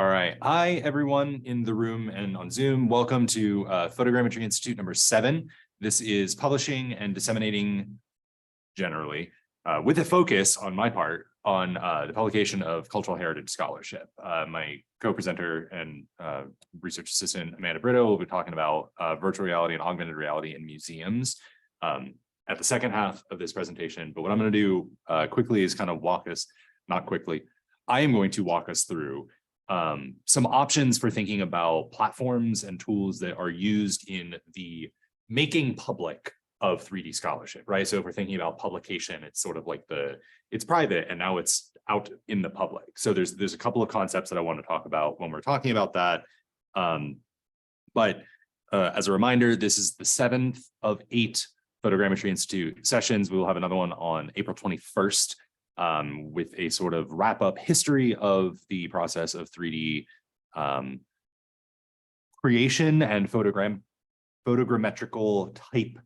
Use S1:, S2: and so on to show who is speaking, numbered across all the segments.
S1: All right. Hi, everyone in the room and on Zoom. Welcome to Photogrammetry Institute number 7. This is publishing and disseminating generally, with a focus on my part on the publication of cultural heritage scholarship. My co-presenter and research assistant, Amanda Brito, will be talking about virtual reality and augmented reality in museums at the second half of this presentation. But what I'm going to do quickly is kind of not quickly, I am going to walk us through some options for thinking about platforms and tools that are used in the making public of 3D scholarship, right? So if we're thinking about publication, it's sort of like it's private and now it's out in the public. So there's a couple of concepts that I want to talk about when we're talking about that. But as a reminder, this is the 7th of 8 Photogrammetry Institute sessions. We will have another one on April 21st. With a sort of wrap-up history of the process of 3D creation and photogrammetrical type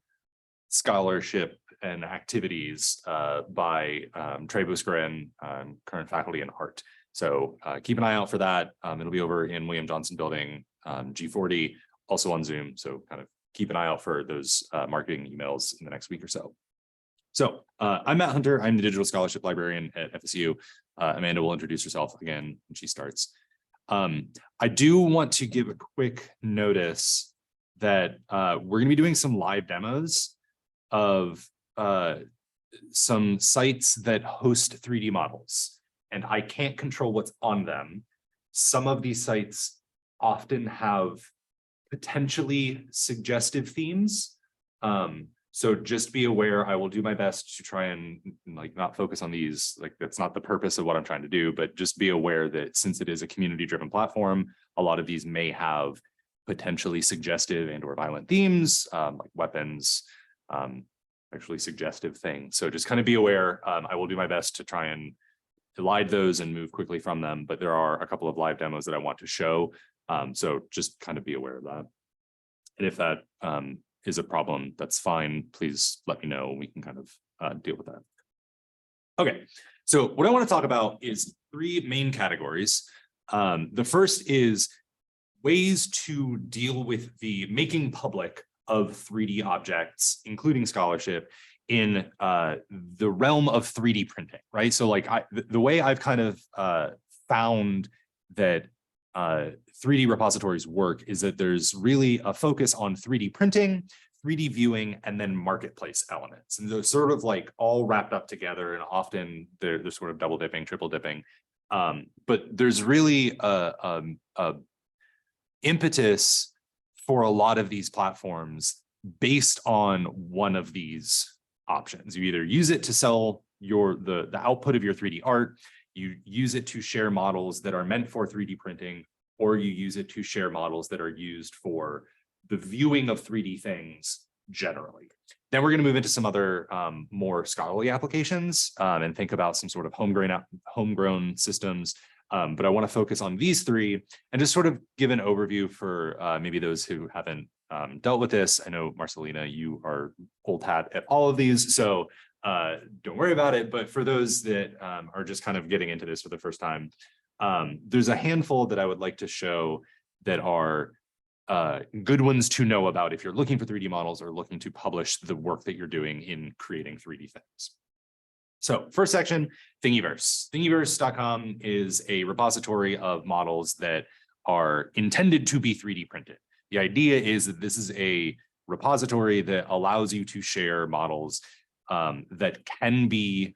S1: scholarship and activities by Trey Buskeren, current faculty in art. So keep an eye out for that. It'll be over in William Johnson Building, G40, also on Zoom. So kind of keep an eye out for those marketing emails in the next week or so. So I'm Matt Hunter. I'm the digital scholarship librarian at FSU. Amanda will introduce herself again when she starts. I do want to give a quick notice that we're going to be doing some live demos of some sites that host 3D models, and I can't control what's on them. Some of these sites often have potentially suggestive themes. So just be aware, I will do my best to try and not focus on these, that's not the purpose of what I'm trying to do, but just be aware that since it is a community-driven platform, a lot of these may have potentially suggestive and or violent themes, like weapons, actually suggestive things. So just kind of be aware. I will do my best to try and elide those and move quickly from them, but there are a couple of live demos that I want to show. So just kind of be aware of that. And if that is a problem, that's fine. Please let me know. We can kind of deal with that. Okay, so what I want to talk about is 3 main categories. The first is ways to deal with the making public of 3D objects, including scholarship, in the realm of 3D printing, right? So the way I've kind of found that 3D repositories work is that there's really a focus on 3D printing, 3D viewing, and then marketplace elements. And they're sort of all wrapped up together, and often they're sort of double dipping, triple dipping. But there's really a impetus for a lot of these platforms based on one of these options. You either use it to sell the output of your 3D art, you use it to share models that are meant for 3D printing, or you use it to share models that are used for the viewing of 3D things generally. Then we're going to move into some other more scholarly applications and think about some sort of homegrown systems. But I want to focus on these 3 and just sort of give an overview for maybe those who haven't dealt with this. I know, Marcelina, you are old hat at all of these, so don't worry about it. But for those that are just kind of getting into this for the first time, there's a handful that I would like to show that are good ones to know about if you're looking for 3D models or looking to publish the work that you're doing in creating 3D things. So first section, Thingiverse. Thingiverse.com is a repository of models that are intended to be 3D printed. The idea is that this is a repository that allows you to share models that can be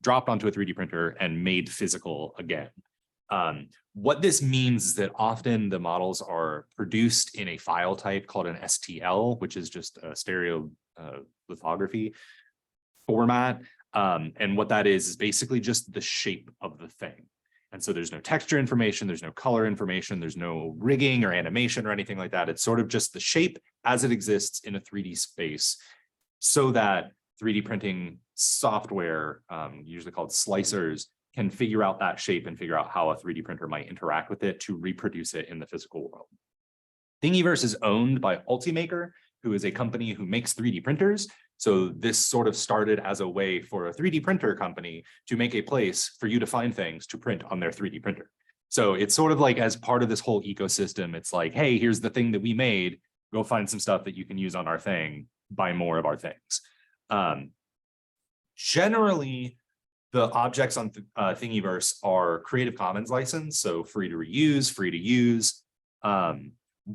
S1: dropped onto a 3D printer and made physical again. What this means is that often the models are produced in a file type called an STL, which is just a stereolithography format. And what that is basically just the shape of the thing. And so there's no texture information, there's no color information, there's no rigging or animation or anything like that. It's sort of just the shape as it exists in a 3D space, so that 3D printing software, usually called slicers, can figure out that shape and figure out how a 3D printer might interact with it to reproduce it in the physical world. Thingiverse is owned by Ultimaker, who is a company who makes 3D printers. So this sort of started as a way for a 3D printer company to make a place for you to find things to print on their 3D printer. So it's sort of like as part of this whole ecosystem, it's like, hey, here's the thing that we made. Go find some stuff that you can use on our thing, buy more of our things. Generally, the objects on Thingiverse are Creative Commons license, so free to reuse, free to use,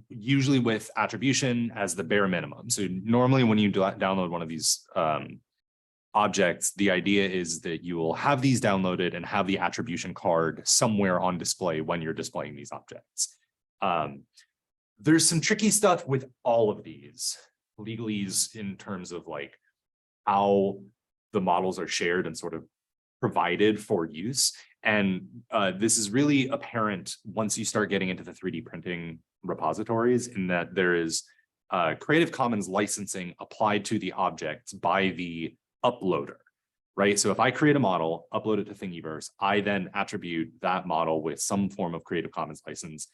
S1: usually with attribution as the bare minimum. So normally when you download one of these objects, the idea is that you will have these downloaded and have the attribution card somewhere on display when you're displaying these objects. There's some tricky stuff with all of these legalese in terms of like how the models are shared and sort of provided for use. And this is really apparent once you start getting into the 3D printing repositories, in that there is Creative Commons licensing applied to the objects by the uploader, right? So if I create a model, upload it to Thingiverse, I then attribute that model with some form of Creative Commons license,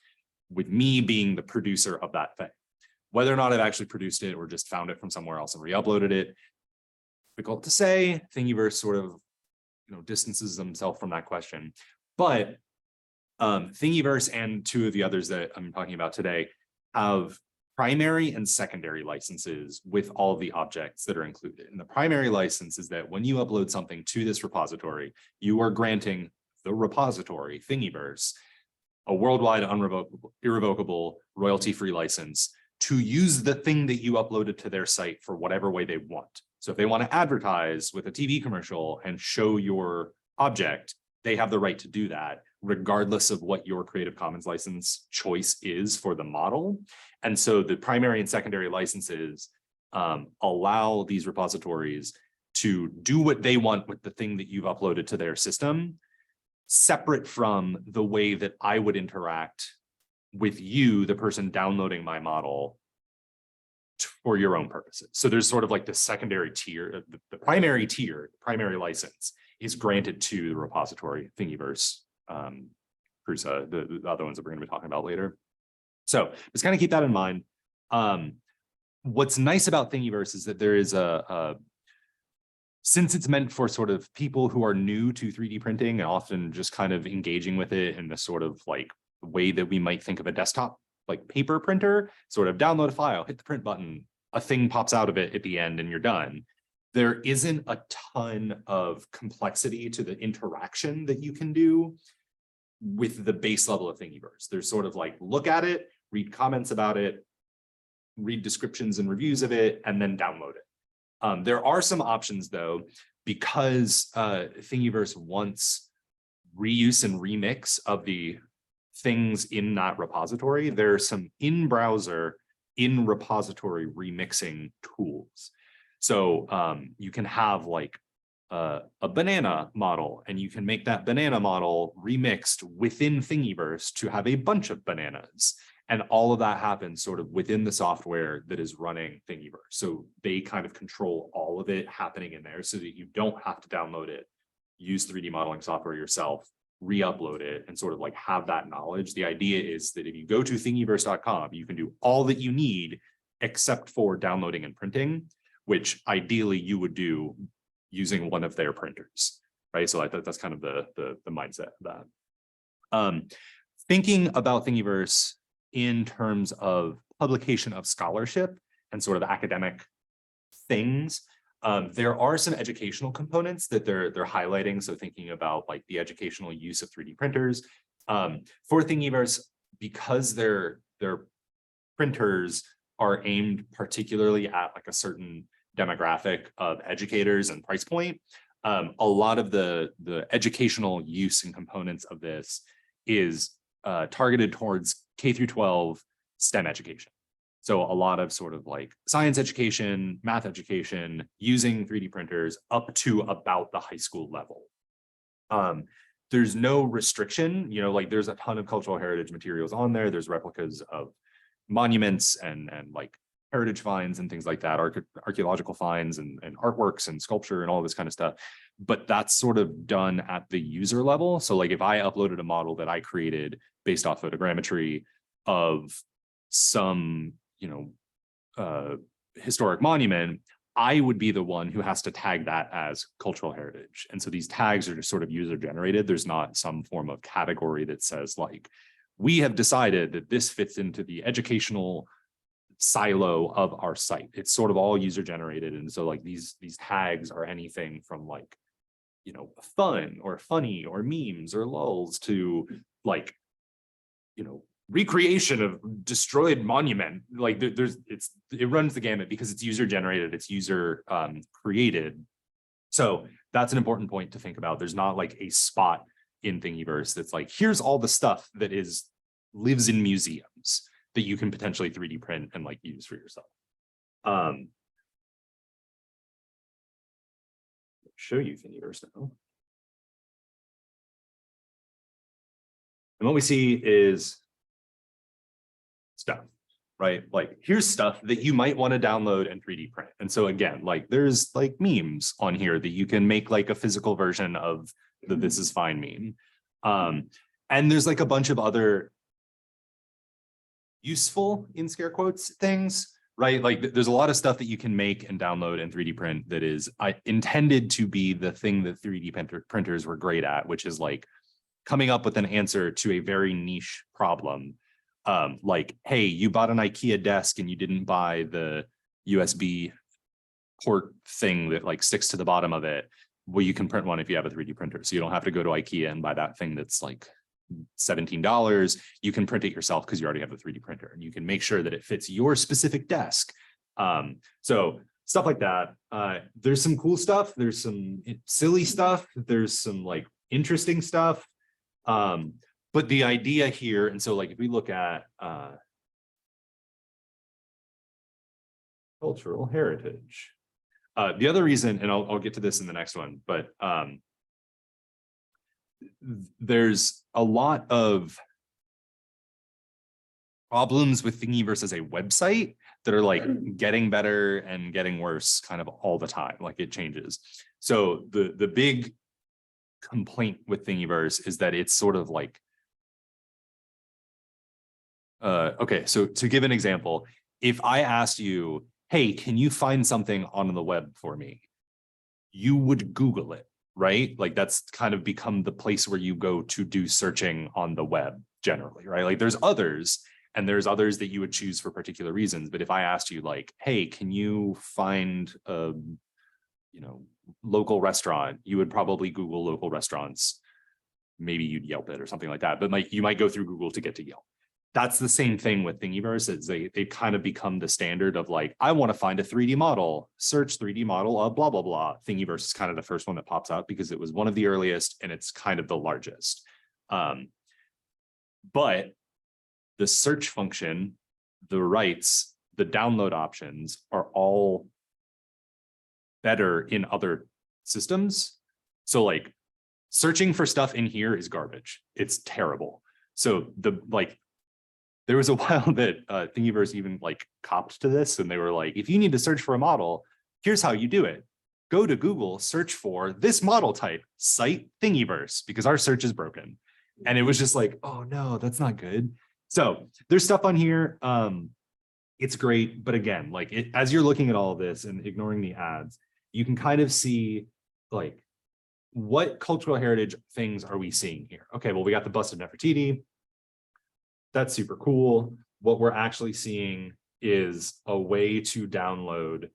S1: with me being the producer of that thing. Whether or not I've actually produced it or just found it from somewhere else and re-uploaded it, difficult to say. Thingiverse sort of, distances themselves from that question. But Thingiverse and two of the others that I'm talking about today have primary and secondary licenses with all of the objects that are included. And the primary license is that when you upload something to this repository, you are granting the repository, Thingiverse, a worldwide irrevocable royalty-free license to use the thing that you uploaded to their site for whatever way they want. So if they want to advertise with a TV commercial and show your object, they have the right to do that, regardless of what your Creative Commons license choice is for the model. And so the primary and secondary licenses allow these repositories to do what they want with the thing that you've uploaded to their system, separate from the way that I would interact with you, the person downloading my model, for your own purposes. So there's sort of like the secondary tier, the primary tier, primary license is granted to the repository, Thingiverse, Prusa, the other ones that we're going to be talking about later. So just kind of keep that in mind. What's nice about Thingiverse is that there is since it's meant for sort of people who are new to 3D printing and often just kind of engaging with it in the sort of like way that we might think of a desktop, like paper printer, sort of download a file, hit the print button, a thing pops out of it at the end and you're done. There isn't a ton of complexity to the interaction that you can do with the base level of Thingiverse. There's sort of like, look at it, read comments about it, read descriptions and reviews of it, and then download it. There are some options though, because Thingiverse wants reuse and remix of the things in that repository. There are some in-browser, in-repository remixing tools. So you can have like a banana model, and you can make that banana model remixed within Thingiverse to have a bunch of bananas. And all of that happens sort of within the software that is running Thingiverse. So they kind of control all of it happening in there so that you don't have to download it, use 3D modeling software yourself, re-upload it, and sort of like have that knowledge. The idea is that if you go to thingiverse.com, you can do all that you need except for downloading and printing, which ideally you would do using one of their printers, right? So I thought that's kind of the mindset of that. Thinking about Thingiverse in terms of publication of scholarship and sort of academic things, there are some educational components that they're highlighting. So thinking about like the educational use of 3D printers for Thingiverse, because their printers are aimed particularly at like a certain demographic of educators and price point. A lot of the educational use and components of this is targeted towards K through 12 STEM education. So a lot of sort of like science education, math education, using 3D printers up to about the high school level. There's no restriction, like there's a ton of cultural heritage materials on there. There's replicas of monuments and like heritage finds and things like that, archaeological finds and artworks and sculpture and all this kind of stuff. But that's sort of done at the user level. So like if I uploaded a model that I created based off photogrammetry of some, historic monument, I would be the one who has to tag that as cultural heritage. And so these tags are just sort of user generated. There's not some form of category that says like, we have decided that this fits into the educational silo of our site. It's sort of all user generated. And so like these tags are anything from like, you know, fun or funny or memes or lulz to like, you know, recreation of destroyed monument. Like it runs the gamut because it's user generated, it's user created. So that's an important point to think about. There's not like a spot in Thingiverse that's like, here's all the stuff that lives in museums that you can potentially 3D print and like use for yourself. Show you Thingiverse now. And what we see is stuff, right? Like here's stuff that you might want to download and 3D print. And so again, like there's like memes on here that you can make like a physical version of the "this is fine" meme. And there's like a bunch of other useful, in scare quotes, things, right? Like there's a lot of stuff that you can make and download and 3D print that is intended to be the thing that 3D printers were great at, which is like coming up with an answer to a very niche problem. Like, hey, you bought an IKEA desk and you didn't buy the USB port thing that like sticks to the bottom of it. Well, you can print one if you have a 3D printer. So you don't have to go to IKEA and buy that thing that's like $17. You can print it yourself because you already have a 3D printer, and you can make sure that it fits your specific desk. So stuff like that. There's some cool stuff. There's some silly stuff. There's some like interesting stuff. But the idea here, and so like if we look at cultural heritage, the other reason, and I'll get to this in the next one, but there's a lot of problems with Thingiverse as a website that are like getting better and getting worse kind of all the time. Like it changes. So the big complaint with Thingiverse is that it's sort of like, okay, so to give an example, if I asked you, hey, can you find something on the web for me? You would Google it, right? Like that's kind of become the place where you go to do searching on the web generally, right? Like there's others, and there's others that you would choose for particular reasons. But if I asked you like, hey, can you find a, you know, local restaurant, you would probably Google local restaurants. Maybe you'd Yelp it or something like that, but like you might go through Google to get to Yelp. That's the same thing with Thingiverse. It's they've kind of become the standard of like, I want to find a 3D model, search 3D model of blah, blah, blah. Thingiverse is kind of the first one that pops up because it was one of the earliest and it's kind of the largest. But the search function, the rights, the download options are all better in other systems. So like searching for stuff in here is garbage. It's terrible. So there was a while that Thingiverse even like copped to this, and they were like, if you need to search for a model, here's how you do it. Go to Google, search for this model type, cite Thingiverse, because our search is broken. And it was just like, oh no, that's not good. So there's stuff on here. It's great. But again, like as you're looking at all of this and ignoring the ads, you can kind of see like, what cultural heritage things are we seeing here? Okay, well, we got the bust of Nefertiti. That's super cool. What we're actually seeing is a way to download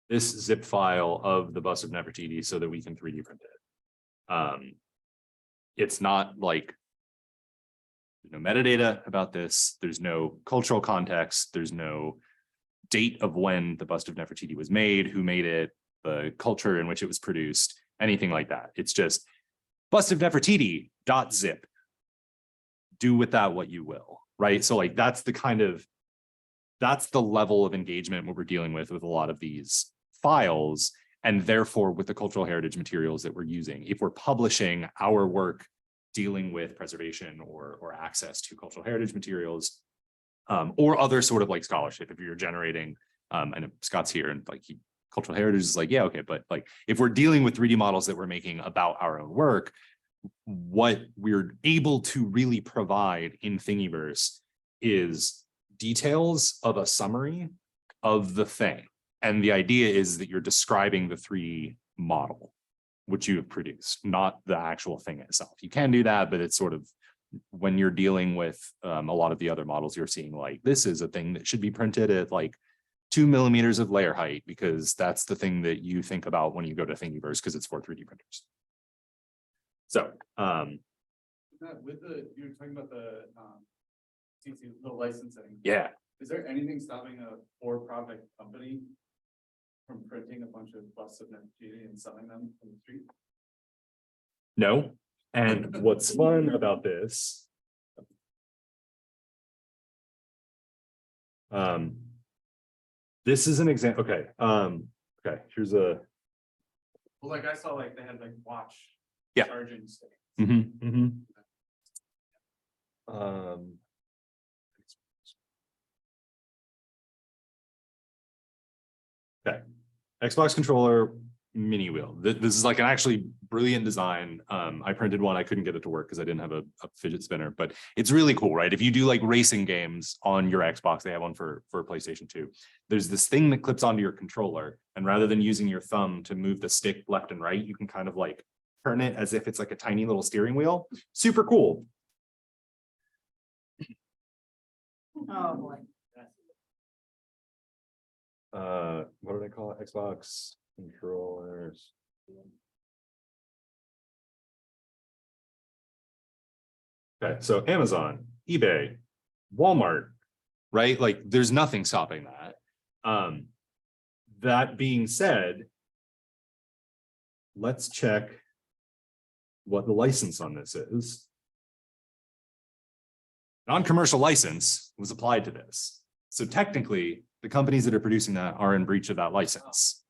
S1: this zip file of the bust of Nefertiti so that we can 3D print it. It's not like, there's no metadata about this. There's no cultural context. There's no date of when the bust of Nefertiti was made, who made it, the culture in which it was produced, anything like that. It's just bust of Nefertiti.zip. Do with that what you will, right? So like that's the level of engagement what we're dealing with a lot of these files, and therefore with the cultural heritage materials that we're using. If we're publishing our work dealing with preservation or access to cultural heritage materials, or other sort of like scholarship, if you're generating, I know Scott's here and like cultural heritage is like, yeah, okay. But like, if we're dealing with 3D models that we're making about our own work, what we're able to really provide in Thingiverse is details of a summary of the thing. And the idea is that you're describing the 3D model, which you have produced, not the actual thing itself. You can do that, but it's sort of when you're dealing with a lot of the other models, you're seeing like, this is a thing that should be printed at like 2 millimeters of layer height, because that's the thing that you think about when you go to Thingiverse, because it's for 3D printers. So,
S2: with the, you were talking about the the licensing.
S1: yeah.
S2: Is there anything stopping a for-profit company from printing a bunch of busts of Nefertiti and selling them on the street?
S1: No. And what's fun about this, this is an example. Okay. Okay, here's a,
S2: Well, like I saw, like they had like watch
S1: Yeah.
S2: charging sticks.
S1: Okay, Xbox controller mini wheel. This is like an actually brilliant design. I printed one. I couldn't get it to work because I didn't have a fidget spinner, but it's really cool, right? If you do like racing games on your Xbox, they have one for PlayStation 2. There's this thing that clips onto your controller, and rather than using your thumb to move the stick left and right, you can kind of like turn it as if it's like a tiny little steering wheel. Super cool.
S3: Oh, boy.
S1: What did I call it? Xbox controllers. Okay, so Amazon, eBay, Walmart, right? Like there's nothing stopping that. That being said, let's check what the license on this is. Non-commercial license was applied to this. So technically, the companies that are producing that are in breach of that license.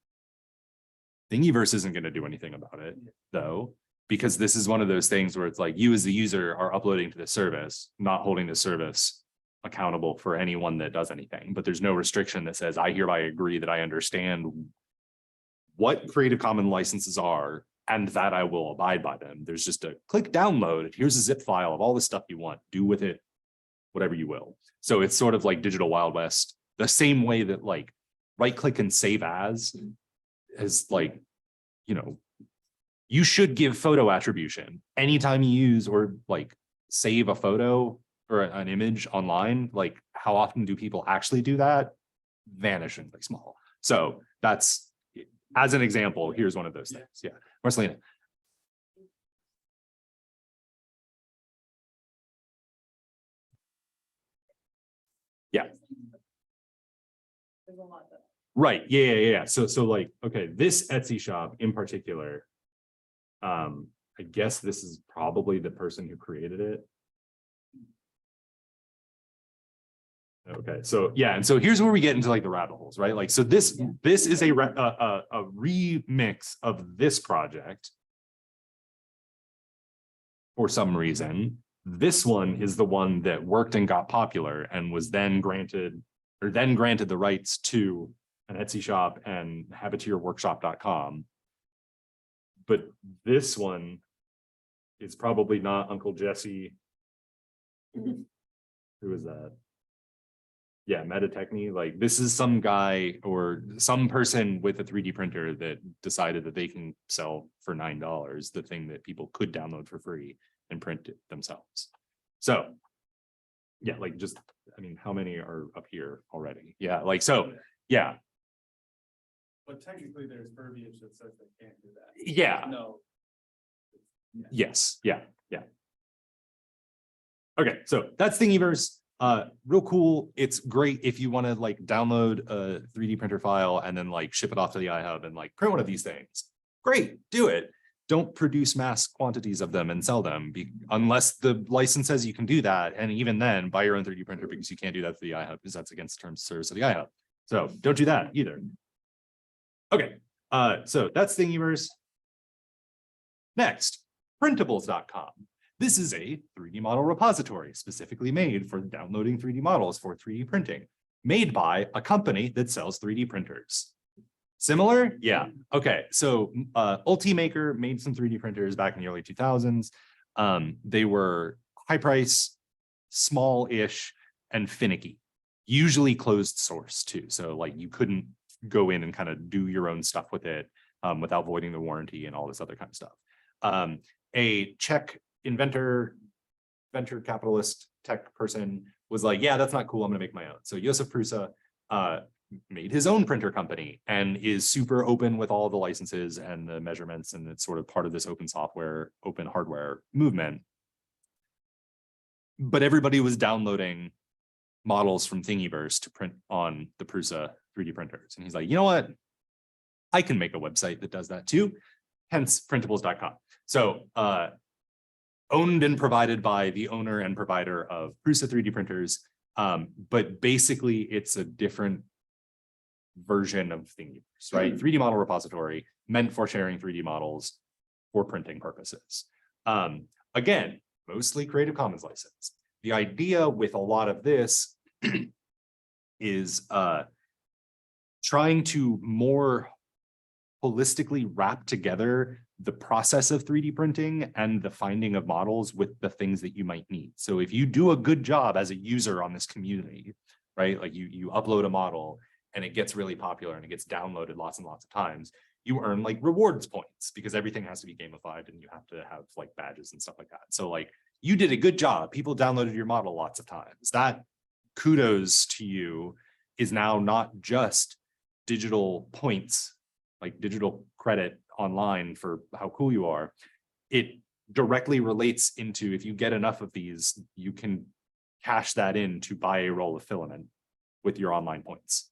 S1: Thingiverse isn't going to do anything about it, though, because this is one of those things where it's like you as the user are uploading to the service, not holding the service accountable for anyone that does anything. But there's no restriction that says, I hereby agree that I understand what Creative Commons licenses are and that I will abide by them. There's just a click download. Here's a zip file of all the stuff you want. Do with it whatever you will. So it's sort of like digital Wild West, the same way that like right click and save as is like, you know, you should give photo attribution anytime you use or like save a photo or an image online. Like how often do people actually do that? Vanishingly small. So that's, as an example, here's one of those things. Yeah, Marcelina. Yeah.
S3: There's a lot of.
S1: Right. Yeah. So like, okay, this Etsy shop in particular, I guess this is probably the person who created it. Okay, so yeah, and so here's where we get into like the rabbit holes, right? Like, so this is a remix of this project for some reason. This one is the one that worked and got popular and was then granted the rights to an Etsy shop and habiteerworkshop.com. But this one is probably not Uncle Jesse. Who is that? Yeah, Metatechny. Like this is some guy or some person with a 3D printer that decided that they can sell for $9 the thing that people could download for free and print it themselves. So yeah, like just, I mean, how many are up here already? Yeah, like so, yeah.
S2: But technically there's verbiage that says they can't do that.
S1: Yeah.
S2: No.
S1: Yes. Yeah. Okay, so that's Thingiverse. Real cool. It's great if you want to like download a 3D printer file and then like ship it off to the iHub and like print one of these things. Great, do it. Don't produce mass quantities of them and sell them unless the license says you can do that. And even then, buy your own 3D printer because you can't do that to the iHub because that's against the terms of service of the iHub. So don't do that either. Okay, so that's Thingiverse. Next, printables.com. This is a 3D model repository specifically made for downloading 3D models for 3D printing, made by a company that sells 3D printers. Similar? Yeah. Okay. So Ultimaker made some 3D printers back in the early 2000s. They were high price, small-ish, and finicky. usually closed source too. So like you couldn't go in and kind of do your own stuff with it without voiding the warranty and all this other kind of stuff. A Czech inventor, venture capitalist tech person was like, yeah, that's not cool. I'm going to make my own. So Josef Prusa made his own printer company and is super open with all the licenses and the measurements. And it's sort of part of this open software, open hardware movement. But everybody was downloading models from Thingiverse to print on the Prusa 3D printers. And he's like, you know what? I can make a website that does that too. Hence printables.com. So owned and provided by the owner and provider of Prusa 3D printers. But basically it's a different version of Thingiverse, right? 3D model repository meant for sharing 3D models for printing purposes. Again, mostly Creative Commons license. The idea with a lot of this is trying to more holistically wrap together the process of 3D printing and the finding of models with the things that you might need. So if you do a good job as a user on this community, right? Like you upload a model and it gets really popular and it gets downloaded lots and lots of times, you earn like rewards points because everything has to be gamified and you have to have like badges and stuff like that. So like you did a good job. People downloaded your model lots of times. That kudos to you is now not just digital points, like digital credit online for how cool you are. It directly relates into, if you get enough of these, you can cash that in to buy a roll of filament with your online points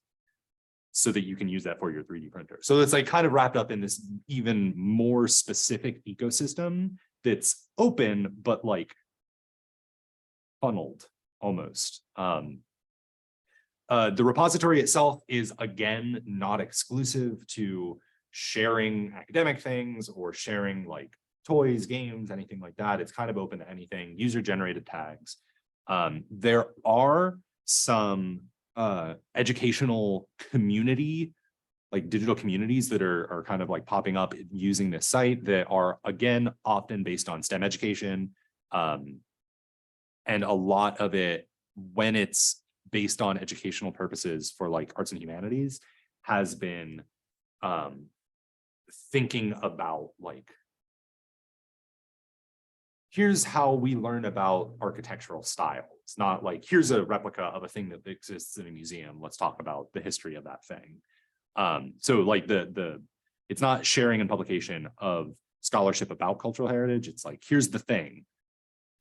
S1: so that you can use that for your 3D printer. So it's like kind of wrapped up in this even more specific ecosystem that's open, but like funneled almost. The repository itself is, again, not exclusive to sharing academic things or sharing like toys, games, anything like that. It's kind of open to anything, user-generated tags. There are some educational community, like digital communities that are kind of like popping up using this site that are, again, often based on STEM education. And a lot of it, when it's based on educational purposes for like arts and humanities, has been thinking about like, here's how we learn about architectural style. It's not like, here's a replica of a thing that exists in a museum. Let's talk about the history of that thing. So like it's not sharing and publication of scholarship about cultural heritage. It's like, here's the thing,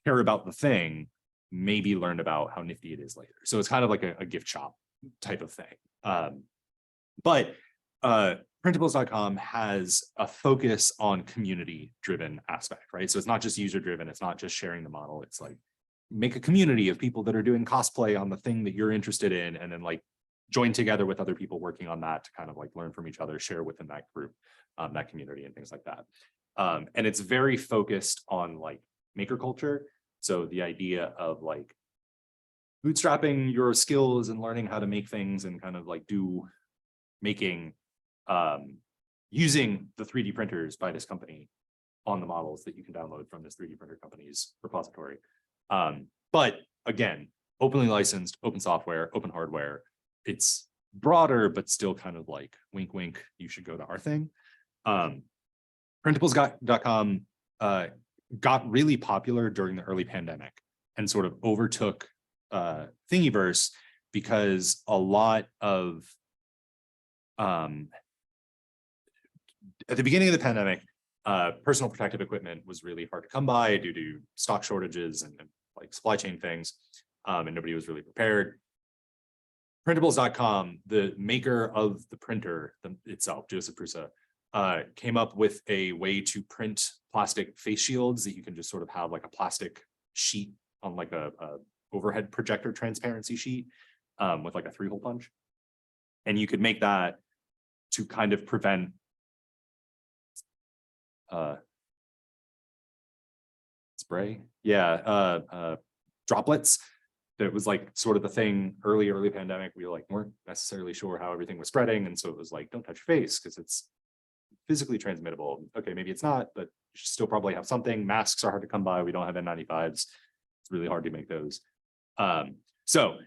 S1: care about the thing, maybe learn about how nifty it is later. So it's kind of like a gift shop type of thing. But printables.com has a focus on community-driven aspect, right? So it's not just user-driven, it's not just sharing the model. It's like, make a community of people that are doing cosplay on the thing that you're interested in, and then like join together with other people working on that to kind of like learn from each other, share within that group, that community and things like that. And it's very focused on like maker culture. So the idea of like bootstrapping your skills and learning how to make things and kind of like making using the 3D printers by this company on the models that you can download from this 3D printer company's repository. But again, openly licensed, open software, open hardware. It's broader, but still kind of like wink, wink, you should go to our thing. Printables.com got really popular during the early pandemic and sort of overtook Thingiverse because a lot of at the beginning of the pandemic, personal protective equipment was really hard to come by due to stock shortages and like supply chain things, and nobody was really prepared. Printables.com, the maker of the printer itself, Josef Prusa, came up with a way to print plastic face shields that you can just sort of have like a plastic sheet on like a overhead projector transparency sheet with like a 3-hole punch. And you could make that to kind of prevent spray. Yeah, droplets. That was like sort of the thing early pandemic. We like weren't necessarily sure how everything was spreading. And so it was like, don't touch your face because it's physically transmittable. Okay, maybe it's not, but you should still probably have something. Masks are hard to come by. We don't have N95s. It's really hard to make those. So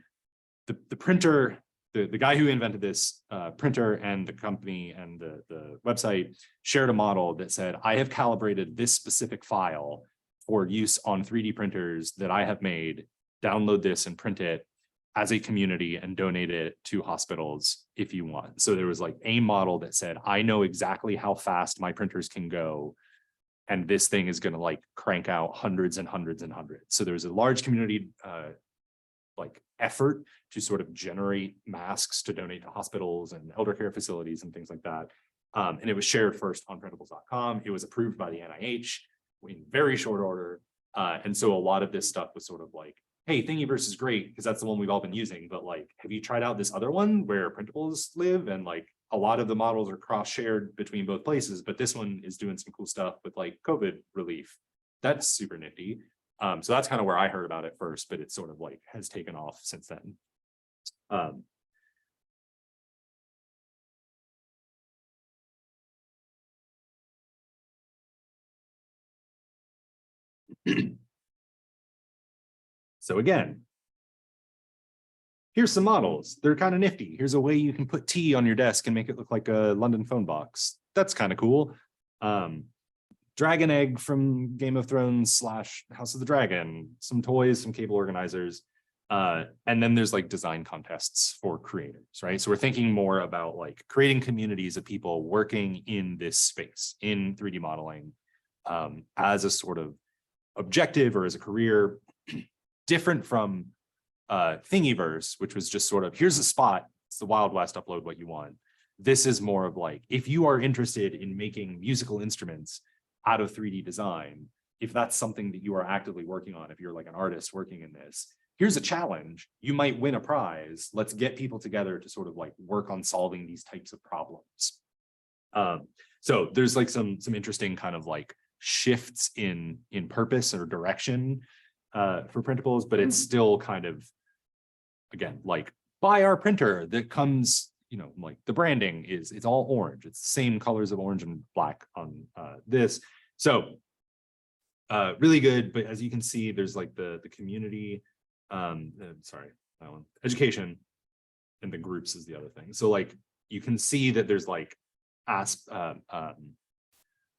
S1: the printer, the guy who invented this printer and the company and the website shared a model that said, I have calibrated this specific file for use on 3D printers that I have made, download this and print it as a community and donate it to hospitals if you want. So there was like a model that said, I know exactly how fast my printers can go. And this thing is going to like crank out hundreds and hundreds and hundreds. So there's a large community like effort to sort of generate masks to donate to hospitals and elder care facilities and things like that. And it was shared first on printables.com. It was approved by the NIH in very short order. And so a lot of this stuff was sort of like, hey, Thingiverse is great because that's the one we've all been using, but like, have you tried out this other one where printables live? And like a lot of the models are cross-shared between both places, but this one is doing some cool stuff with like COVID relief. That's super nifty. So that's kind of where I heard about it first, but it sort of like has taken off since then. So again, here's some models. They're kind of nifty. Here's a way you can put tea on your desk and make it look like a London phone box. That's kind of cool. Dragon egg from Game of Thrones / House of the Dragon, some toys, some cable organizers. And then there's like design contests for creators, right? So we're thinking more about like creating communities of people working in this space in 3D modeling as a sort of objective or as a career, different from Thingiverse, which was just sort of, here's a spot, it's the Wild West, upload what you want. This is more of like, if you are interested in making musical instruments out of 3D design, if that's something that you are actively working on, if you're like an artist working in this, here's a challenge, you might win a prize. Let's get people together to sort of like work on solving these types of problems. So there's like some interesting kind of like shifts in purpose or direction for printables, but it's still kind of, again, like buy our printer that comes, you know, like the branding it's all orange. It's the same colors of orange and black on this. So really good, but as you can see, there's like the community, sorry, that one, education, and the groups is the other thing. So like you can see that there's like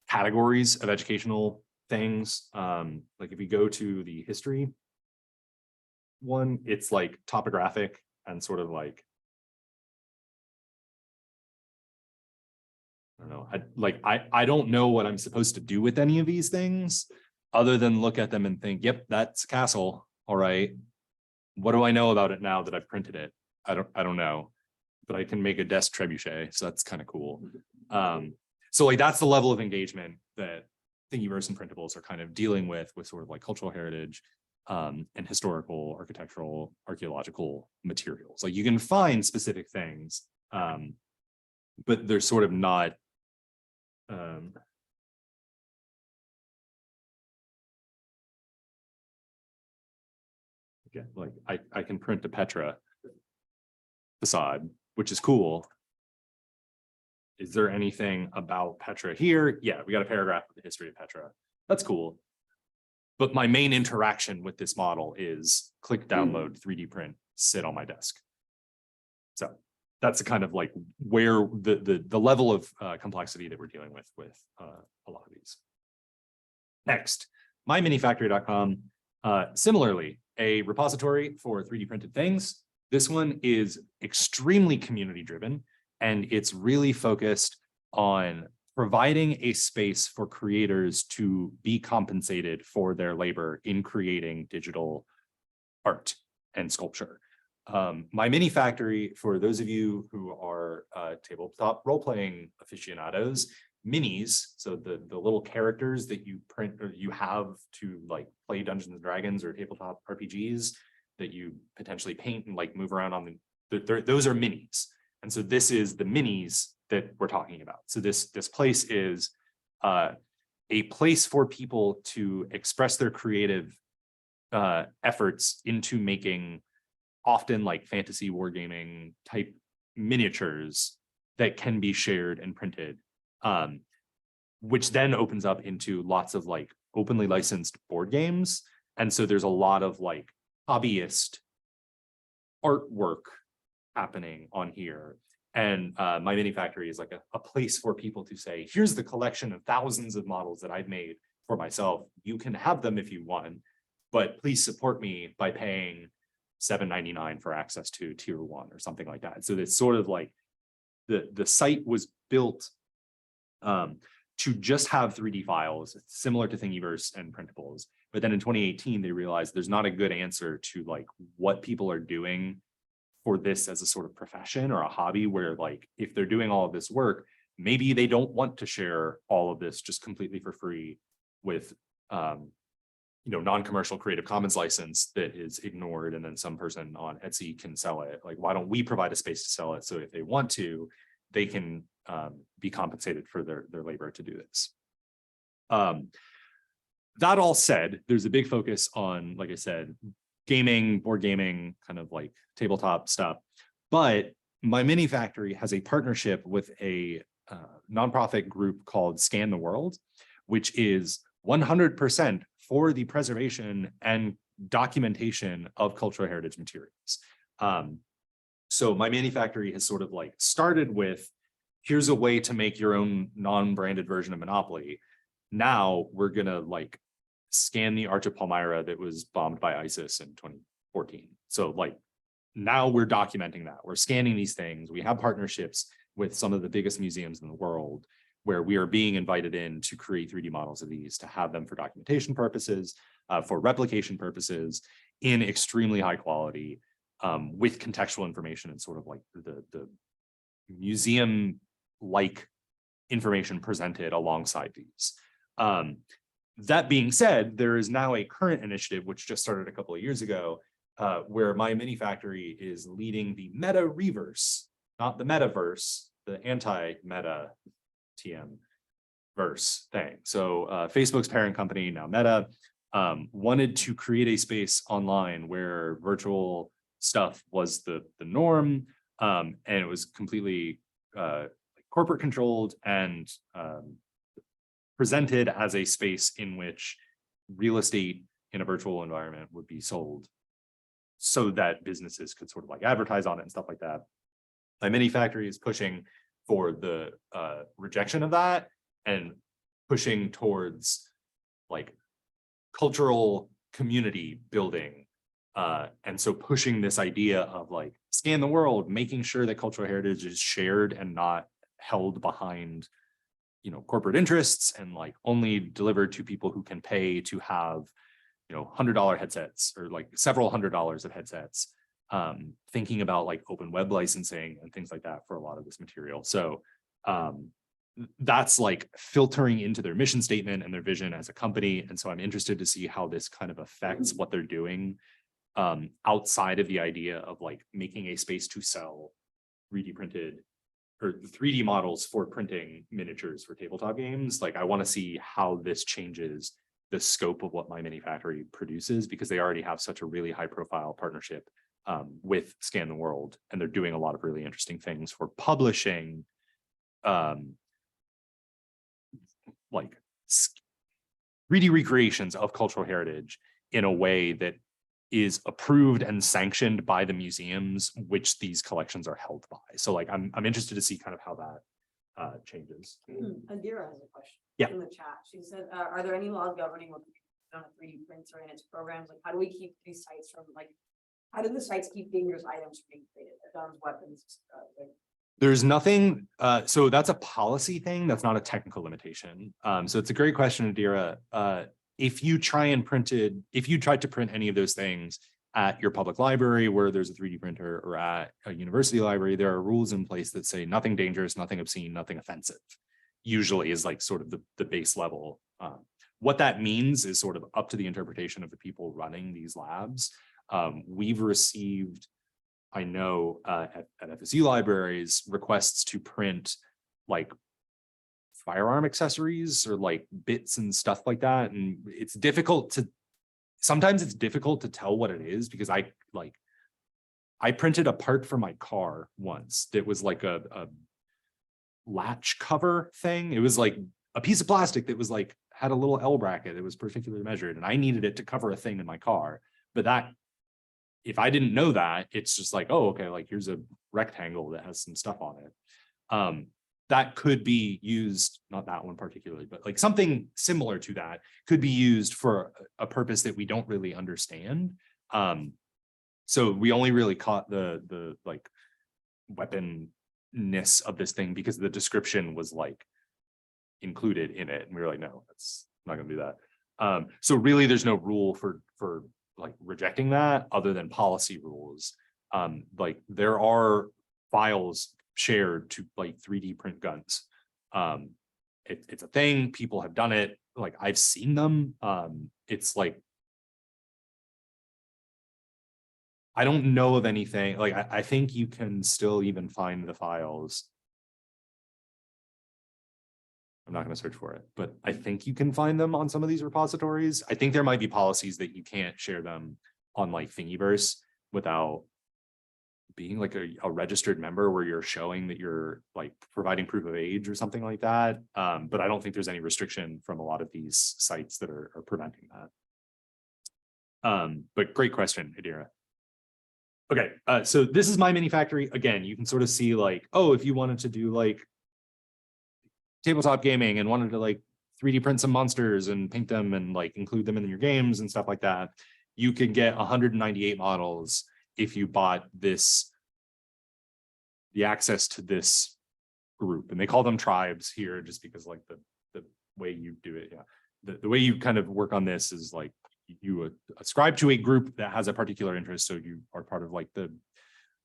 S1: categories of educational things. Like if you go to the history one, it's like topographic and sort of like, I don't know, I don't know what I'm supposed to do with any of these things other than look at them and think, yep, that's a castle. All right. What do I know about it now that I've printed it? I don't know, but I can make a desk trebuchet. So that's kind of cool. So like that's the level of engagement that Thingiverse and printables are kind of dealing with sort of like cultural heritage and historical, architectural, archaeological materials. Like you can find specific things, but they're sort of not again, like I can print a Petra facade, which is cool. Is there anything about Petra here? Yeah, we got a paragraph of the history of Petra. That's cool. But my main interaction with this model is click, download, 3D print, sit on my desk. So that's the kind of like where the level of complexity that we're dealing with a lot of these. Next, myminifactory.com. Similarly, a repository for 3D printed things. This one is extremely community driven, and it's really focused on providing a space for creators to be compensated for their labor in creating digital art and sculpture. My mini factory, for those of you who are tabletop role-playing aficionados, minis, so the little characters that you print or you have to like play Dungeons and Dragons or tabletop RPGs that you potentially paint and like move around on those are minis. And so this is the minis that we're talking about. So this place is a place for people to express their creative efforts into making often like fantasy wargaming type miniatures that can be shared and printed, which then opens up into lots of like openly licensed board games. And so there's a lot of like hobbyist artwork happening on here. And my mini factory is like a place for people to say, here's the collection of thousands of models that I've made for myself. You can have them if you want, but please support me by paying $7.99 for access to tier 1 or something like that. So it's sort of like the site was built to just have 3D files, similar to Thingiverse and printables. But then in 2018, they realized there's not a good answer to like what people are doing for this as a sort of profession or a hobby, where like if they're doing all of this work, maybe they don't want to share all of this just completely for free with non-commercial Creative Commons license that is ignored, and then some person on Etsy can sell it. Like, why don't we provide a space to sell it, so if they want to, they can be compensated for their labor to do this. That all said, there's a big focus on, like I said, gaming, board gaming, kind of like tabletop stuff. But my mini factory has a partnership with a nonprofit group called Scan the World, which is 100% for the preservation and documentation of cultural heritage materials. So my mini factory has sort of like started with, here's a way to make your own non-branded version of Monopoly. Now we're gonna like scan the Arch of Palmyra that was bombed by ISIS in 2014. So like now we're documenting that. We're scanning these things. We have partnerships with some of the biggest museums in the world where we are being invited in to create 3D models of these, to have them for documentation purposes, for replication purposes, in extremely high quality, with contextual information and sort of like the museum-like information presented alongside these. That being said, there is now a current initiative, which just started a couple of years ago, where my mini factory is leading the meta reverse, not the metaverse, the anti-meta TM verse thing. So Facebook's parent company, now Meta, wanted to create a space online where virtual stuff was the norm, and it was completely corporate controlled and presented as a space in which real estate in a virtual environment would be sold so that businesses could sort of like advertise on it and stuff like that. My mini factory is pushing for the rejection of that and pushing towards like cultural community building. And so pushing this idea of like scan the world, making sure that cultural heritage is shared and not held behind, corporate interests, and like only delivered to people who can pay to have, $100 headsets or like several $100s of headsets. Thinking about like open web licensing and things like that for a lot of this material. So that's like filtering into their mission statement and their vision as a company. And so I'm interested to see how this kind of affects what they're doing outside of the idea of like making a space to sell 3D printed or 3D models for printing miniatures for tabletop games. Like, I want to see how this changes the scope of what my mini factory produces, because they already have such a really high profile partnership with Scan the World, and they're doing a lot of really interesting things for publishing like 3D recreations of cultural heritage in a way that is approved and sanctioned by the museums which these collections are held by. So like I'm interested to see kind of how that changes.
S3: Adira has a question.
S1: Yeah.
S3: In the chat. She said, are there any laws governing what on a 3D prints or in its programs? Like, how do we keep these sites from like, how do the sites keep dangerous items from being created? Guns, weapons,
S1: There's nothing, so that's a policy thing. That's not a technical limitation. So it's a great question, Adira. If you tried to print any of those things at your public library where there's a 3D printer, or at a university library, there are rules in place that say nothing dangerous, nothing obscene, nothing offensive, usually is like sort of the base level. What that means is sort of up to the interpretation of the people running these labs. We've received, I know at FSU libraries, requests to print like firearm accessories or like bits and stuff like that. And sometimes it's difficult to tell what it is, because I printed a part for my car once that was like a latch cover thing. It was like a piece of plastic that was like, had a little L bracket that was particularly measured, and I needed it to cover a thing in my car. But that if I didn't know that, it's just like, oh, okay, like here's a rectangle that has some stuff on it. That could be used, not that one particularly, but like something similar to that could be used for a purpose that we don't really understand. So we only really caught the like weaponness of this thing because the description was like included in it, and we were like, no, that's not gonna do that. So really there's no rule for like rejecting that other than policy rules. Like there are files shared to like 3D print guns. It's a thing, people have done it, like I've seen them. It's like I don't know of anything, like I think you can still even find the files. I'm not going to search for it, but I think you can find them on some of these repositories. I think there might be policies that you can't share them on like Thingiverse without being like a registered member where you're showing that you're like providing proof of age or something like that. But I don't think there's any restriction from a lot of these sites that are preventing that. But great question, Adira. Okay, so this is my mini factory. Again, you can sort of see like, oh, if you wanted to do like tabletop gaming and wanted to like 3D print some monsters and paint them and like include them in your games and stuff like that, you could get 198 models if you bought this, the access to this group. And they call them tribes here just because like the way you do it. Yeah. The way you kind of work on this is like you ascribe to a group that has a particular interest. So you are part of like the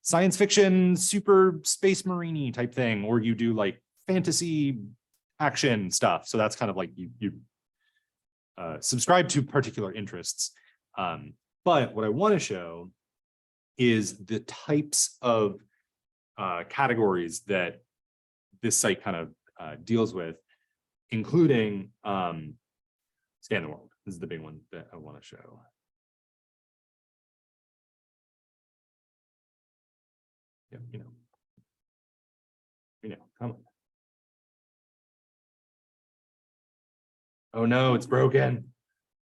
S1: science fiction, super space marine type thing, or you do like fantasy action stuff. So that's kind of like you subscribe to particular interests. But what I want to show is the types of categories that this site kind of deals with, including Scan the World. This is the big one that I want to show. Yeah, come on. Oh no, it's broken.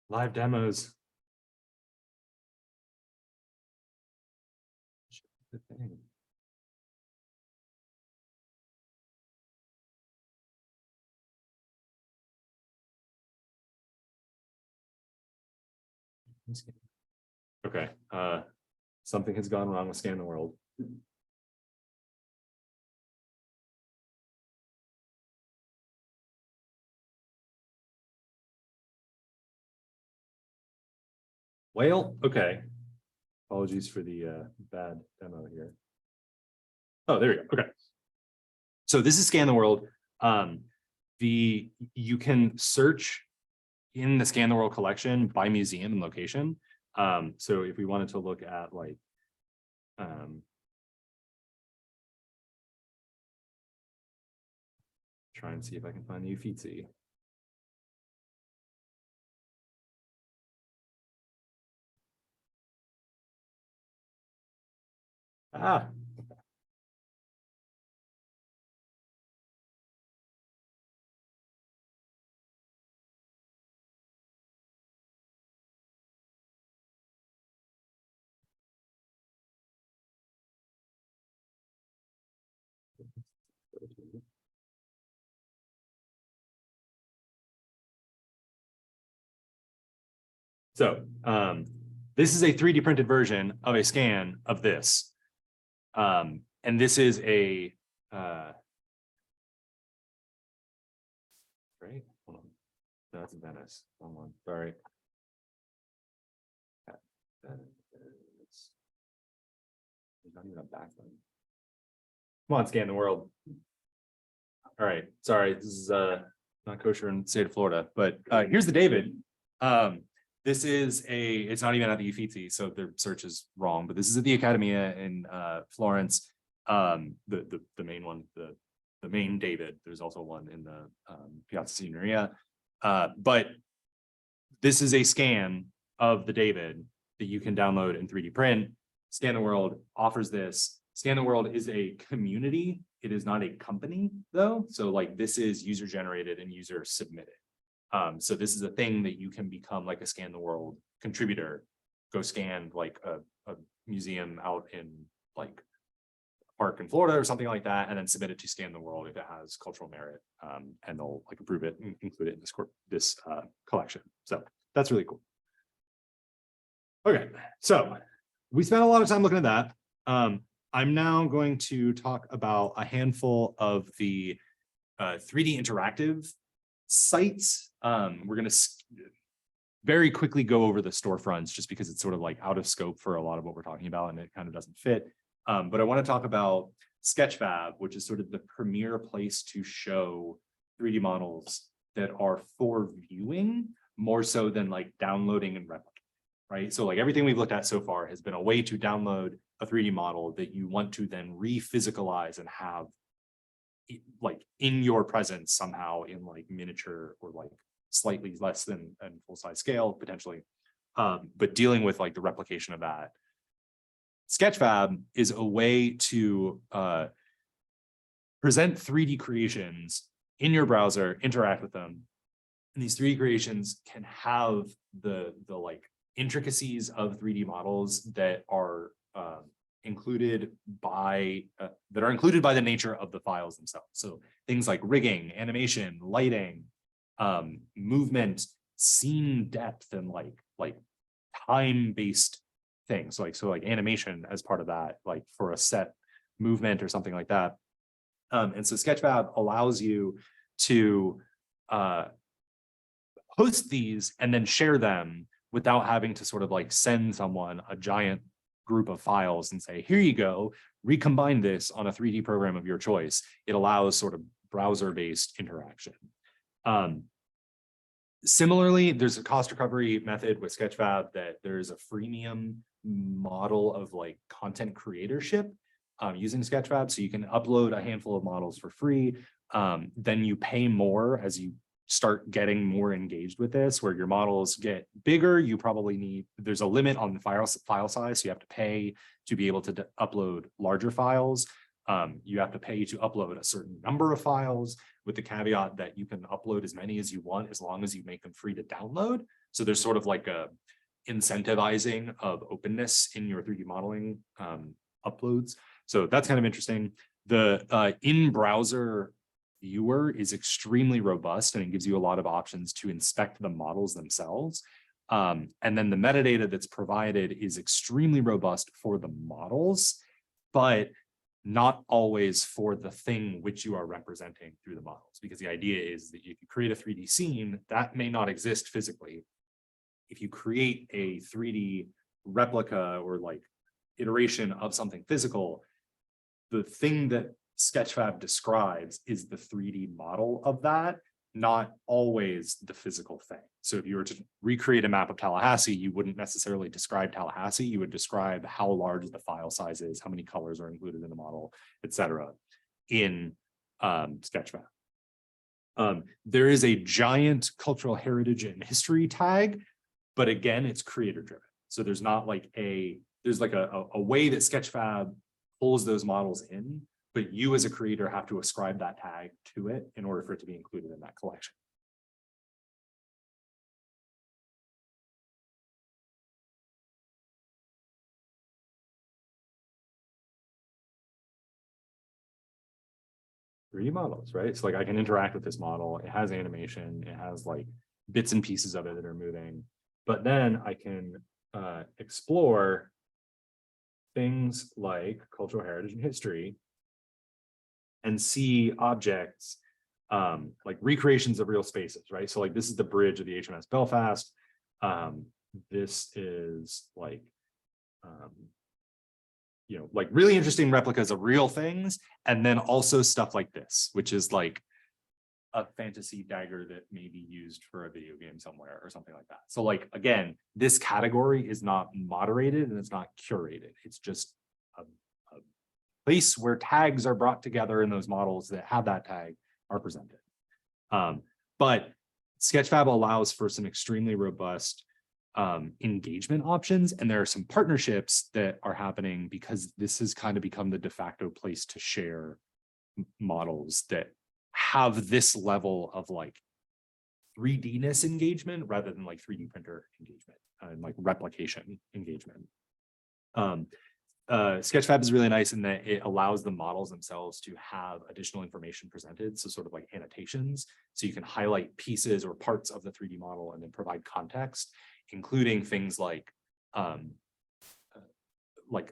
S1: Live demos. The thing. Okay, something has gone wrong with Scan the World. Well, okay. Apologies for the bad demo here. Oh, there we go. Okay. So this is Scan the World. You can search in the Scan the World collection by museum and location. So if we wanted to look at like try and see if I can find the Uffizi. Ah. So this is a 3D printed version of a scan of this. And this is a right. Hold on. No, that's Venice. Hold on. Sorry. There's not even a background. Come on, Scan the World. All right. Sorry, this is not kosher in the state of Florida, but here's the David. This is it's not even at the Uffizi, so their search is wrong, but this is at the Accademia in Florence. The main one, the main David. There's also one in the Piazza Signoria. But this is a scan of the David that you can download in 3D print. Scan the World offers this. Scan the World is a community. It is not a company though. So like this is user generated and user submitted. So this is a thing that you can become like a Scan the World contributor go scan like a museum out in like park in Florida or something like that, and then submit it to Scan the World if it has cultural merit, and they'll like approve it and include it in this collection. So that's really cool. Okay, so we spent a lot of time looking at that. I'm now going to talk about a handful of the 3D interactive sites. We're going to very quickly go over the storefronts just because it's sort of like out of scope for a lot of what we're talking about and it kind of doesn't fit. But I want to talk about Sketchfab, which is sort of the premier place to show 3D models that are for viewing more so than like downloading and replicating, right? So like everything we've looked at so far has been a way to download a 3D model that you want to then re-physicalize and have like in your presence somehow in like miniature or like slightly less than full-size scale potentially, but dealing with like the replication of that. Sketchfab is a way to present 3D creations in your browser, interact with them, and these 3D creations can have the like intricacies of 3D models that are included by the nature of the files themselves. So things like rigging, animation, lighting, movement, scene depth, and like time-based things. So like animation as part of that, like for a set movement or something like that. And so Sketchfab allows you to host these and then share them without having to sort of like send someone a giant group of files and say, here you go, recombine this on a 3D program of your choice. It allows sort of browser-based interaction. Similarly, there's a cost recovery method with Sketchfab that there's a freemium model of like content creatorship using Sketchfab. So you can upload a handful of models for free. Then you pay more as you start getting more engaged with this, where your models get bigger. You probably need, there's a limit on the file size. So you have to pay to be able to upload larger files. You have to pay to upload a certain number of files, with the caveat that you can upload as many as you want as long as you make them free to download. So there's sort of like a incentivizing of openness in your 3D modeling uploads. So that's kind of interesting. The in-browser viewer is extremely robust and it gives you a lot of options to inspect the models themselves. And then the metadata that's provided is extremely robust for the models, but not always for the thing which you are representing through the models, because the idea is that if you create a 3D scene, that may not exist physically. If you create a 3D replica or like iteration of something physical, the thing that Sketchfab describes is the 3D model of that, not always the physical thing. So if you were to recreate a map of Tallahassee, you wouldn't necessarily describe Tallahassee. You would describe how large the file size is, how many colors are included in the model, etc. in Sketchfab. There is a giant cultural heritage and history tag, but again, it's creator driven. So there's not like there's like a way that Sketchfab pulls those models in, but you as a creator have to ascribe that tag to it in order for it to be included in that collection. Models, right? So like I can interact with this model. It has animation. It has like bits and pieces of it that are moving. But then I can explore things like cultural heritage and history and see objects like recreations of real spaces, right? So like this is the bridge of the HMS Belfast. This is like you know, like really interesting replicas of real things, and then also stuff like this, which is like a fantasy dagger that may be used for a video game somewhere or something like that. So like, again, this category is not moderated and it's not curated. It's just a place where tags are brought together and those models that have that tag are presented. But Sketchfab allows for some extremely robust engagement options, and there are some partnerships that are happening because this has kind of become the de facto place to share models that have this level of like 3D-ness engagement rather than like 3D printer engagement and like replication engagement. Sketchfab is really nice in that it allows the models themselves to have additional information presented. So sort of like annotations. So you can highlight pieces or parts of the 3D model and then provide context, including things like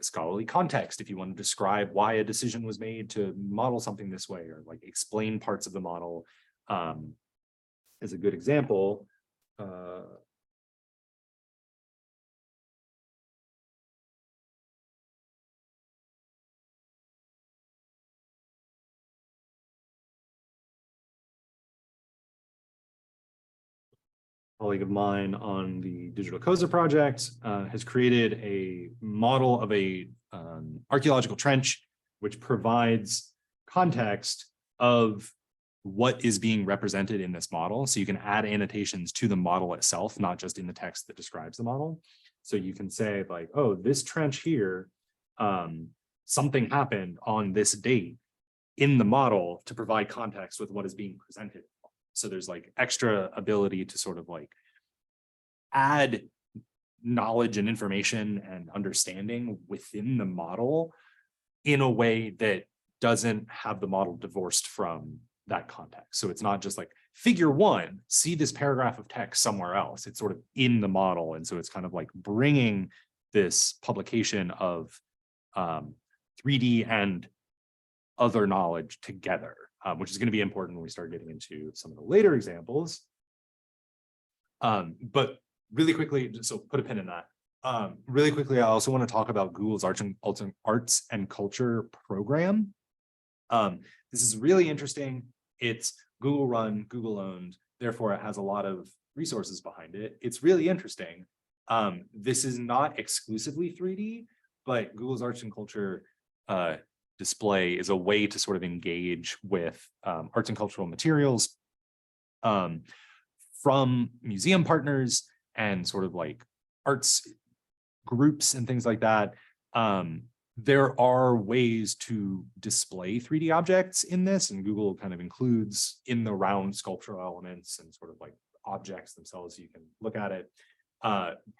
S1: scholarly context. If you want to describe why a decision was made to model something this way, or like explain parts of the model, as a good example. Colleague of mine on the Digital COSA project has created a model of a archaeological trench, which provides context of what is being represented in this model. So you can add annotations to the model itself, not just in the text that describes the model. So you can say like, oh, this trench here, something happened on this date in the model to provide context with what is being presented. So there's like extra ability to sort of like add knowledge and information and understanding within the model in a way that doesn't have the model divorced from that context. So it's not just like figure one, see this paragraph of text somewhere else. It's sort of in the model. And so it's kind of like bringing this publication of 3D and other knowledge together, which is going to be important when we start getting into some of the later examples. But really quickly, so put a pin in that. Really quickly, I also want to talk about Google's Arts and Culture program. This is really interesting. It's Google run, Google owned, therefore it has a lot of resources behind it. It's really interesting. This is not exclusively 3D, but Google's Arts and Culture display is a way to sort of engage with arts and cultural materials from museum partners and sort of like arts groups and things like that. There are ways to display 3D objects in this, and Google kind of includes in the round sculptural elements and sort of like objects themselves, so you can look at it.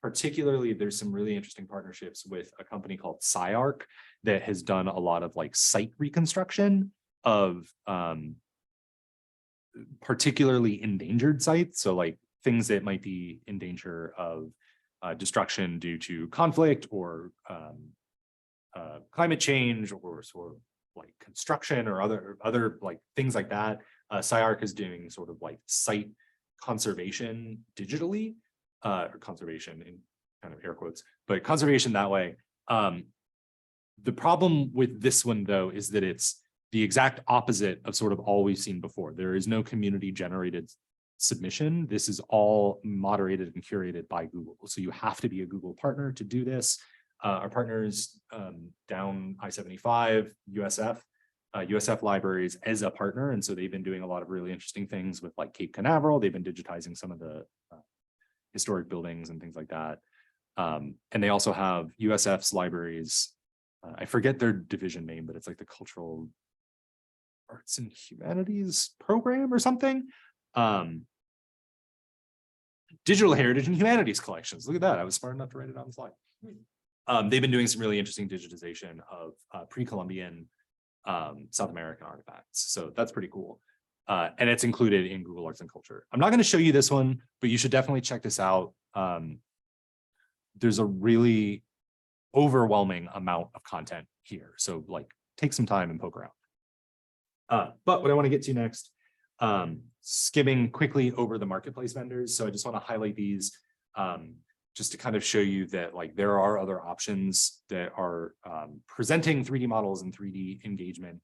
S1: Particularly, there's some really interesting partnerships with a company called SciArc that has done a lot of like site reconstruction of particularly endangered sites. So like things that might be in danger of destruction due to conflict or climate change or sort of like construction or other like things like that. SciArc is doing sort of like site conservation digitally. Or conservation in kind of air quotes, but conservation that way. The problem with this one, though, is that it's the exact opposite of sort of all we've seen before. There is no community generated submission. This is all moderated and curated by Google. So you have to be a Google partner to do this. Our partners down I-75, USF Libraries as a partner. And so they've been doing a lot of really interesting things with like Cape Canaveral. They've been digitizing some of the historic buildings and things like that. And they also have USF's libraries. I forget their division name, but it's like the Cultural Arts and Humanities program or something. Digital Heritage and Humanities collections. Look at that. I was smart enough to write it on the slide. They've been doing some really interesting digitization of pre-Columbian South American artifacts. So that's pretty cool. And it's included in Google Arts and Culture. I'm not going to show you this one, but you should definitely check this out. There's a really overwhelming amount of content here. So like take some time and poke around. But what I want to get to next, skimming quickly over the marketplace vendors. So I just want to highlight these just to kind of show you that like there are other options that are presenting 3D models and 3D engagement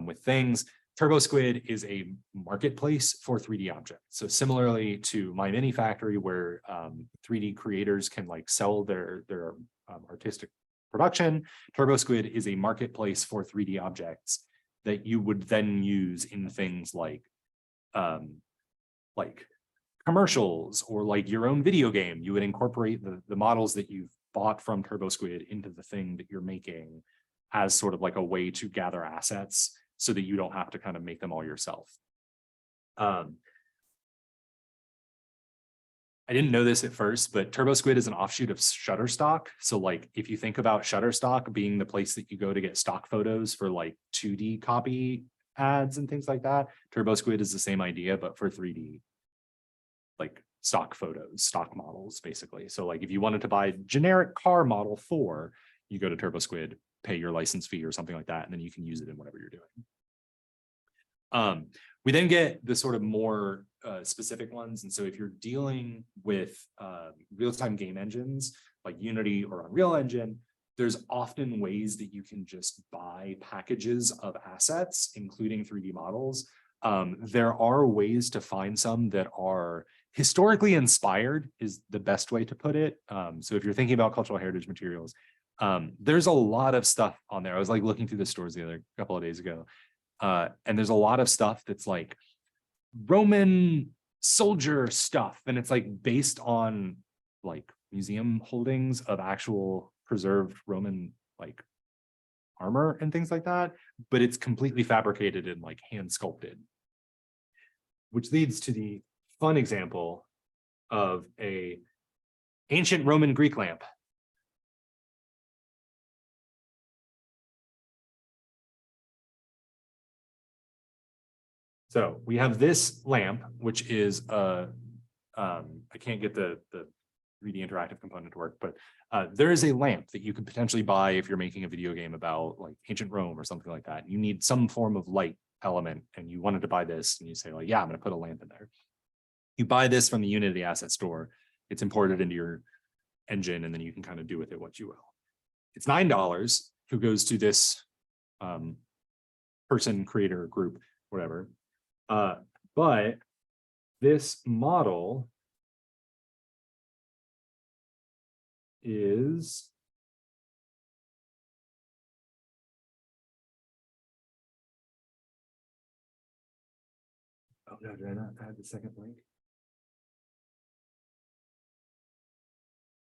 S1: with things. TurboSquid is a marketplace for 3D objects. So similarly to My Mini Factory, where 3D creators can like sell their artistic production, TurboSquid is a marketplace for 3D objects that you would then use in things like commercials or like your own video game. You would incorporate the models that you've bought from TurboSquid into the thing that you're making as sort of like a way to gather assets so that you don't have to kind of make them all yourself. I didn't know this at first, but TurboSquid is an offshoot of Shutterstock. So like, if you think about Shutterstock being the place that you go to get stock photos for like 2D copy ads and things like that, TurboSquid is the same idea, but for 3D, like stock photos, stock models, basically. So like, if you wanted to buy generic car model 4, you go to TurboSquid, pay your license fee or something like that, and then you can use it in whatever you're doing. We then get the sort of more specific ones. And so if you're dealing with real-time game engines like Unity or Unreal Engine, there's often ways that you can just buy packages of assets, including 3D models. There are ways to find some that are historically inspired, is the best way to put it. So if you're thinking about cultural heritage materials, there's a lot of stuff on there. I was like looking through the stores the other couple of days ago. And there's a lot of stuff that's like Roman soldier stuff. And it's like based on like museum holdings of actual preserved Roman like armor and things like that. But it's completely fabricated and like hand sculpted. Which leads to the fun example of a ancient Roman Greek lamp. So we have this lamp, which is I can't get the 3D interactive component to work, but there is a lamp that you could potentially buy if you're making a video game about like ancient Rome or something like that. You need some form of light element and you wanted to buy this and you say like, yeah, I'm going to put a lamp in there. You buy this from the Unity asset store. It's imported into your engine and then you can kind of do with it what you will. It's $9 who goes to this person, creator, group, whatever. But this model is oh no, did I not add the second link?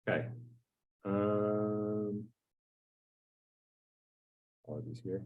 S1: Okay. Apologies here.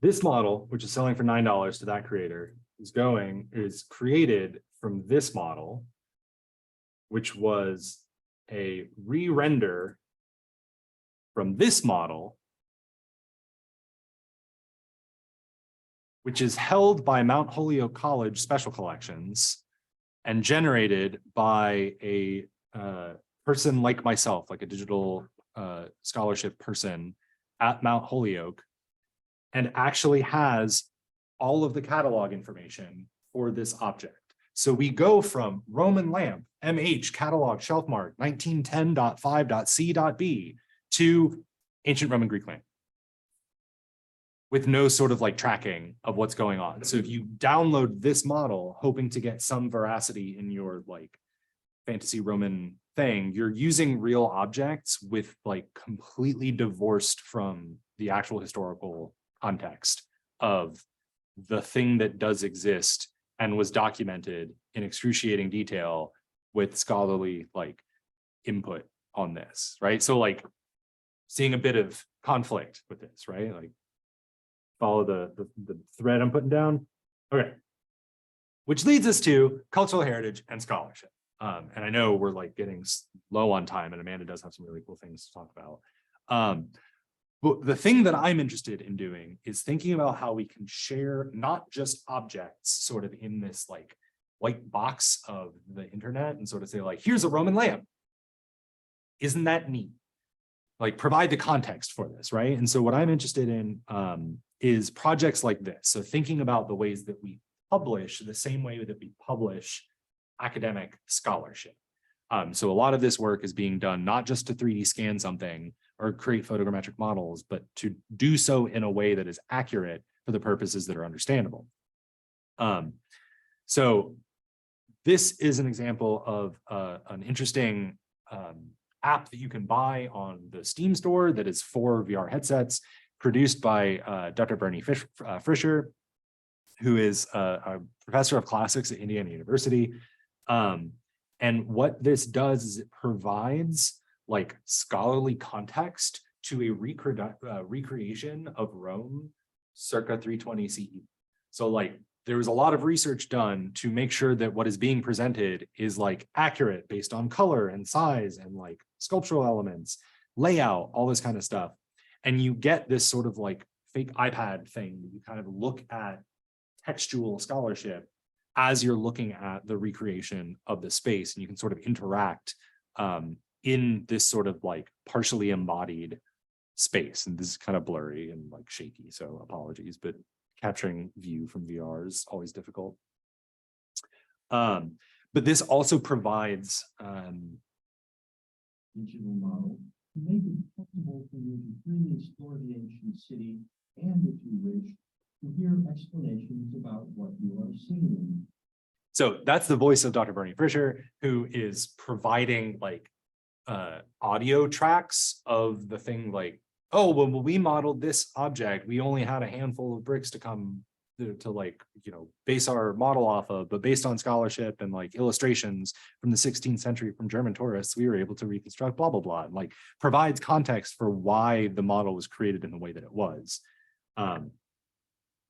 S1: This model, which is selling for $9 to that creator, is created from this model, which was a re-render from this model, which is held by Mount Holyoke College Special Collections and generated by a person like myself, like a digital scholarship person at Mount Holyoke, and actually has all of the catalog information for this object. So we go from Roman lamp, MH, catalog, shelf mark, 1910.5.c.b to ancient Roman Greek lamp with no sort of like tracking of what's going on. So if you download this model, hoping to get some veracity in your like fantasy Roman thing, you're using real objects with like completely divorced from the actual historical context of the thing that does exist and was documented in excruciating detail with scholarly like input on this, right? So like seeing a bit of conflict with this, right? Like follow the thread I'm putting down. Okay. Which leads us to cultural heritage and scholarship. And I know we're like getting low on time and Amanda does have some really cool things to talk about. But the thing that I'm interested in doing is thinking about how we can share not just objects sort of in this like white box of the internet and sort of say like, here's a Roman lamp. Isn't that neat? Like provide the context for this, right? And so what I'm interested in is projects like this. So thinking about the ways that we publish the same way that we publish academic scholarship. So a lot of this work is being done not just to 3D scan something or create photogrammetric models, but to do so in a way that is accurate for the purposes that are understandable. So this is an example of an interesting app that you can buy on the Steam store that is for VR headsets. produced by Dr. Bernie Fisher, who is a professor of classics at Indiana University. And what this does is it provides like scholarly context to a recreation of Rome circa 320 CE. So like there was a lot of research done to make sure that what is being presented is like accurate based on color and size and like sculptural elements, layout, all this kind of stuff. And you get this sort of like fake iPad thing. You kind of look at textual scholarship as you're looking at the recreation of the space, and you can sort of interact in this sort of like partially embodied space. And this is kind of blurry and like shaky, so apologies, but capturing view from VR is always difficult. But this also provides
S4: digital model to make it possible for you to freely explore the ancient city and, if you wish, to hear explanations about what you are seeing.
S1: So that's the voice of Dr. Bernie Fisher, who is providing like audio tracks of the thing like, oh, well, when we modeled this object, we only had a handful of bricks to come to like, you know, base our model off of, but based on scholarship and like illustrations from the 16th century from German tourists, we were able to reconstruct blah, blah, blah, and like provides context for why the model was created in the way that it was.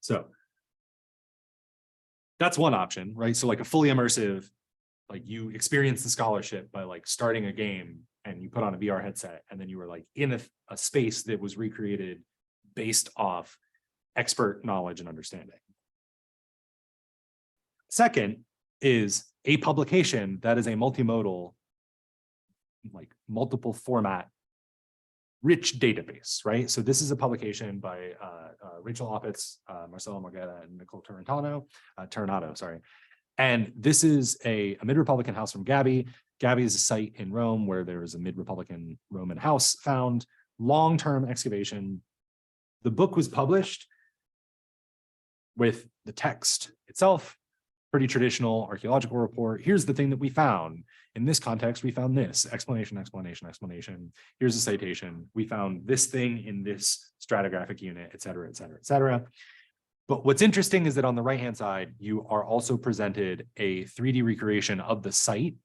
S1: So that's one option, right? So like a fully immersive, like you experience the scholarship by like starting a game and you put on a VR headset and then you were like in a space that was recreated based off expert knowledge and understanding. Second is a publication that is a multimodal, like multiple format rich database, right? So this is a publication by Rachel Oppitz, Marcelo Morgetta, and Nicole Turnato, sorry. And this is a mid-Republican house from Gabi. Gabi is a site in Rome where there is a mid-Republican Roman house found, long-term excavation. The book was published with the text itself, pretty traditional archaeological report. Here's the thing that we found. In this context, we found this, explanation, explanation, explanation. Here's a citation. We found this thing in this stratigraphic unit, et cetera, et cetera, et cetera. But what's interesting is that on the right-hand side, you are also presented a 3D recreation of the site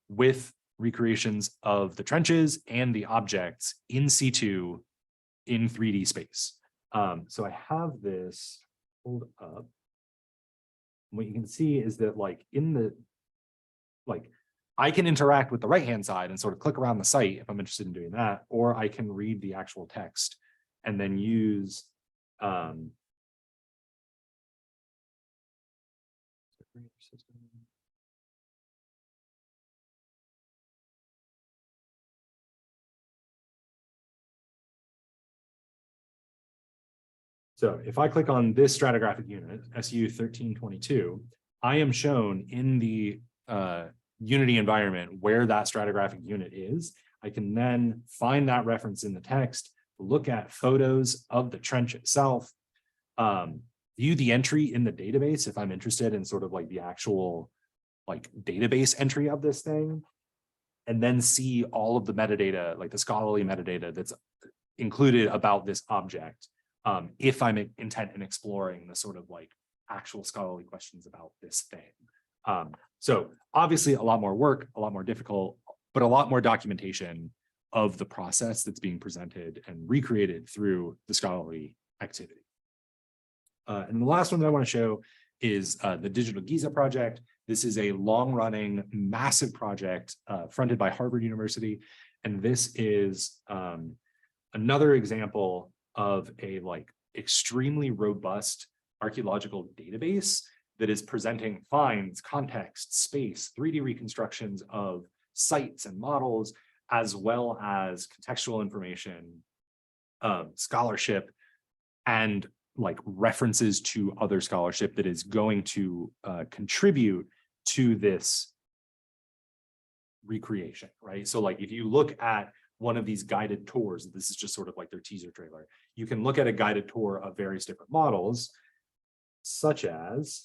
S1: with recreations of the trenches and the objects in situ in 3D space. So I have this pulled up. What you can see is that like in the, like I can interact with the right-hand side and sort of click around the site if I'm interested in doing that, or I can read the actual text and then use so if I click on this stratigraphic unit, SU 1322, I am shown in the Unity environment where that stratigraphic unit is. I can then find that reference in the text, look at photos of the trench itself, view the entry in the database if I'm interested in sort of like the actual like database entry of this thing, and then see all of the metadata, like the scholarly metadata that's included about this object. If I'm intent in exploring the sort of like actual scholarly questions about this thing. So obviously a lot more work, a lot more difficult, but a lot more documentation of the process that's being presented and recreated through the scholarly activity. And the last one that I want to show is the Digital Giza project. This is a long-running, massive project fronted by Harvard University. And this is another example of a like extremely robust archaeological database that is presenting finds, context, space, 3D reconstructions of sites and models, as well as contextual information, scholarship, and like references to other scholarship that is going to contribute to this recreation, right? So like if you look at one of these guided tours, this is just sort of like their teaser trailer, you can look at a guided tour of various different models, such as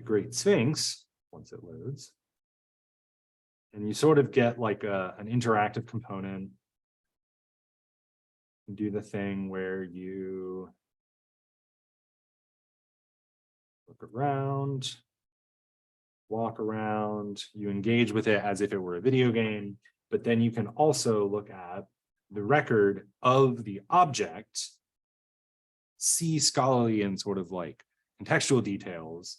S1: Great Sphinx once it loads. And you sort of get like an interactive component. You do the thing where you look around, walk around, you engage with it as if it were a video game, but then you can also look at the record of the object, see scholarly and sort of like contextual details,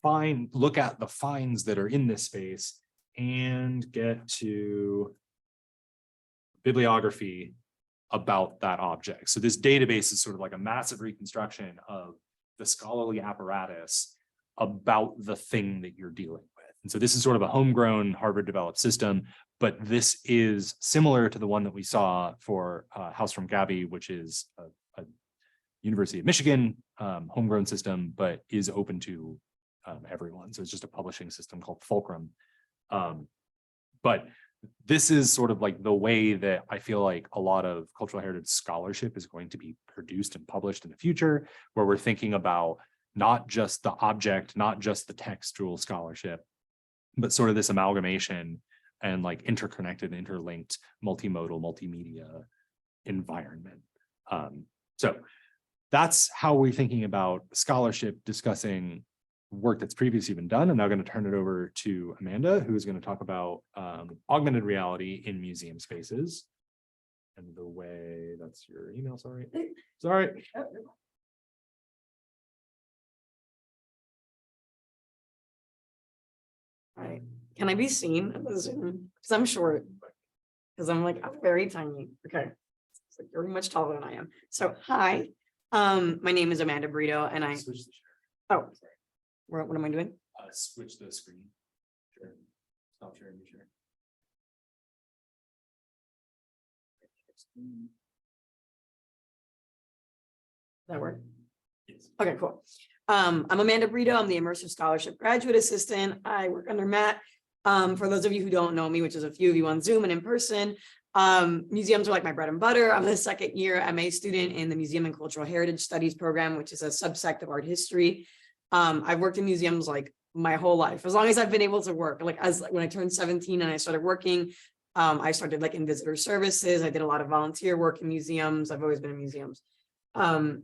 S1: look at the finds that are in this space, and get to bibliography about that object. So this database is sort of like a massive reconstruction of the scholarly apparatus about the thing that you're dealing with. And so this is sort of a homegrown Harvard developed system, but this is similar to the one that we saw for House from Gabby, which is a University of Michigan homegrown system, but is open to everyone. So it's just a publishing system called Fulcrum. But this is sort of like the way that I feel like a lot of cultural heritage scholarship is going to be produced and published in the future, where we're thinking about not just the object, not just the textual scholarship, but sort of this amalgamation and like interconnected, interlinked, multimodal, multimedia environment. So that's how we're thinking about scholarship, discussing work that's previously been done. I'm now going to turn it over to Amanda, who is going to talk about augmented reality in museum spaces. And the way, that's your email, sorry. Sorry.
S5: All right, can I be seen on the Zoom? Because I'm short. Because I'm very tiny. Okay. It's like you're much taller than I am. So hi, my name is Amanda Brito and
S1: Switch the share.
S5: oh, what am I doing?
S1: Switch the screen. Sure. Stop sharing your share.
S5: That work?
S1: Yes.
S5: Okay, cool. I'm Amanda Brito. I'm the Immersive Scholarship Graduate Assistant. I work under Matt. For those of you who don't know me, which is a few of you on Zoom and in person, museums are like my bread and butter. I'm a second year MA student in the Museum and Cultural Heritage Studies program, which is a subsect of art history. I've worked in museums like my whole life, as long as I've been able to work. Like when I turned 17 and I started working, I started like in visitor services. I did a lot of volunteer work in museums. I've always been in museums.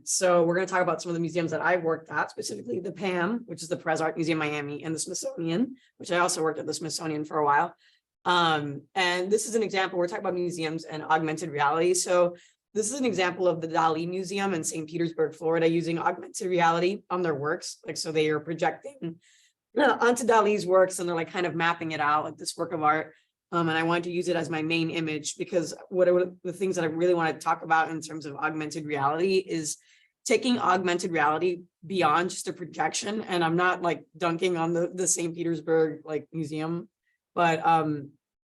S5: So we're going to talk about some of the museums that I've worked at, specifically the PAM, which is the Perez Art Museum Miami, and the Smithsonian, which I also worked at the Smithsonian for a while. And this is an example, we're talking about museums and augmented reality. So this is an example of the Dali Museum in St. Petersburg, Florida, using augmented reality on their works. Like, so they are projecting onto Dali's works and they're like kind of mapping it out, like this work of art. And I wanted to use it as my main image because the things that I really want to talk about in terms of augmented reality is taking augmented reality beyond just a projection. And I'm not like dunking on the St. Petersburg like museum, but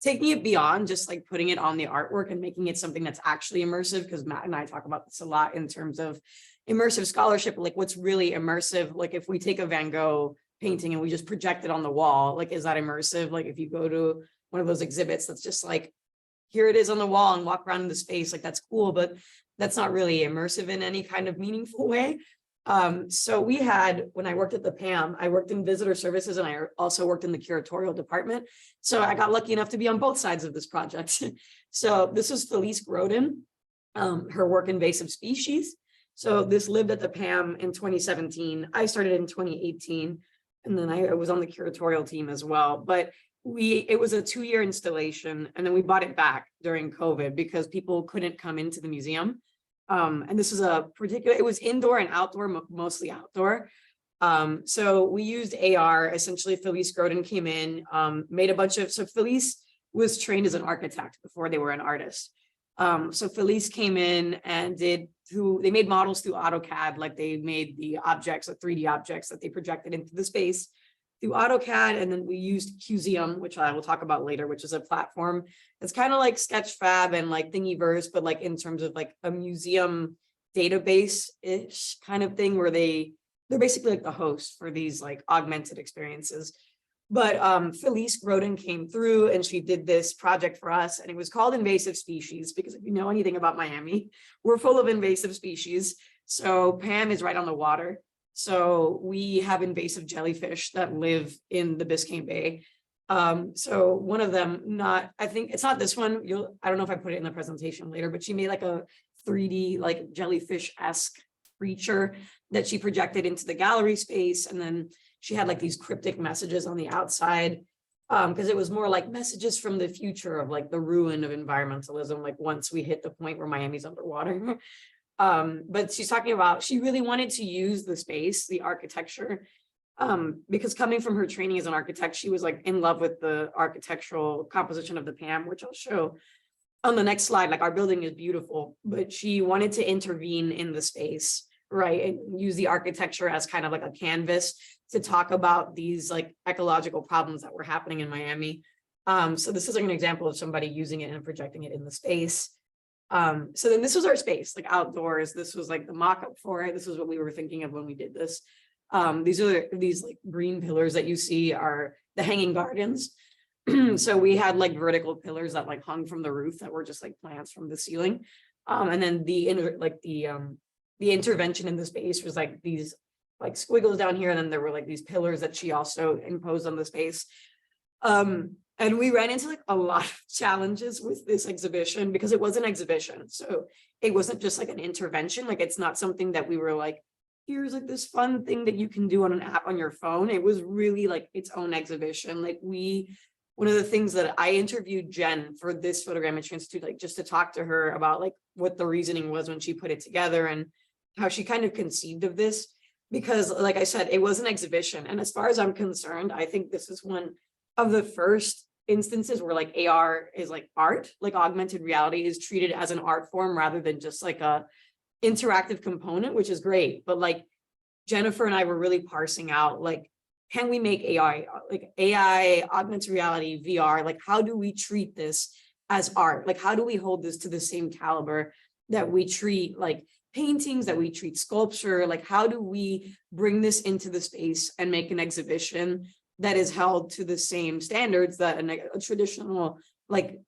S5: taking it beyond just like putting it on the artwork and making it something that's actually immersive, because Matt and I talk about this a lot in terms of immersive scholarship, like what's really immersive. Like if we take a Van Gogh painting and we just project it on the wall, like is that immersive? Like if you go to one of those exhibits that's just like, here it is on the wall and walk around in the space, like that's cool, but that's not really immersive in any kind of meaningful way. So we had, when I worked at the PAM, I worked in visitor services and I also worked in the curatorial department. So I got lucky enough to be on both sides of this project. So this was Felice Grodin, her work Invasive Species. So this lived at the PAM in 2017. I started in 2018, and then I was on the curatorial team as well. But it was a 2-year installation, and then we bought it back during COVID because people couldn't come into the museum. And this was it was indoor and outdoor, mostly outdoor. So we used AR. Essentially, Felice Grodin came in, made a bunch of, so Felice was trained as an architect before they were an artist. So Felice came in and they made models through AutoCAD, like they made the objects, the 3D objects that they projected into the space through AutoCAD. And then we used Qzium, which I will talk about later, which is a platform. It's kind of like Sketchfab and like Thingiverse, but like in terms of like a museum database-ish kind of thing where they're basically like the host for these like augmented experiences. But Felice Grodin came through and she did this project for us, and it was called Invasive Species, because if you know anything about Miami, we're full of invasive species. So PAM is right on the water. So we have invasive jellyfish that live in the Biscayne Bay. So one of them, I think it's not this one. I don't know if I put it in the presentation later, but she made like a 3D like jellyfish-esque creature that she projected into the gallery space. And then she had like these cryptic messages on the outside. Because it was more like messages from the future of like the ruin of environmentalism, like once we hit the point where Miami's underwater. But she's talking about, she really wanted to use the space, the architecture, because coming from her training as an architect, she was like in love with the architectural composition of the PAM, which I'll show on the next slide. Like our building is beautiful, but she wanted to intervene in the space, right? And use the architecture as kind of like a canvas to talk about these like ecological problems that were happening in Miami. So this is like an example of somebody using it and projecting it in the space. So then this was our space, like outdoors. This was like the mock-up for it. This is what we were thinking of when we did this. These like green pillars that you see are the hanging gardens. So we had like vertical pillars that like hung from the roof that were just like plants from the ceiling. And then the intervention in the space was like these like squiggles down here. And then there were like these pillars that she also imposed on the space. And we ran into like a lot of challenges with this exhibition because it was an exhibition. So it wasn't just like an intervention. Like it's not something that we were like, here's like this fun thing that you can do on an app on your phone. It was really like its own exhibition. Like one of the things that I interviewed Jen for this Photogrammetry Institute, like just to talk to her about like what the reasoning was when she put it together and how she kind of conceived of this. Because like I said, it was an exhibition. And as far as I'm concerned, I think this is one of the first instances where like AR is like art, like augmented reality is treated as an art form rather than just like a interactive component, which is great. But like Jennifer and I were really parsing out, like, can we make AI, augmented reality, VR, like how do we treat this as art? Like, how do we hold this to the same caliber that we treat like paintings, that we treat sculpture? Like, how do we bring this into the space and make an exhibition that is held to the same standards that a traditional like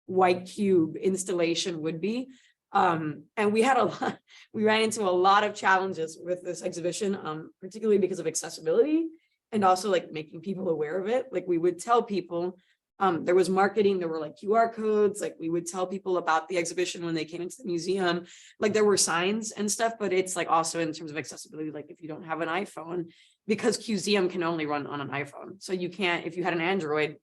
S5: white cube installation would be? And we ran into a lot of challenges with this exhibition, particularly because of accessibility and also like making people aware of it. Like we would tell people, there was marketing, there were like QR codes, like we would tell people about the exhibition when they came into the museum, like there were signs and stuff, but it's like also in terms of accessibility, like if you don't have an iPhone, because QZM can only run on an iPhone. So you can't, if you had an Android,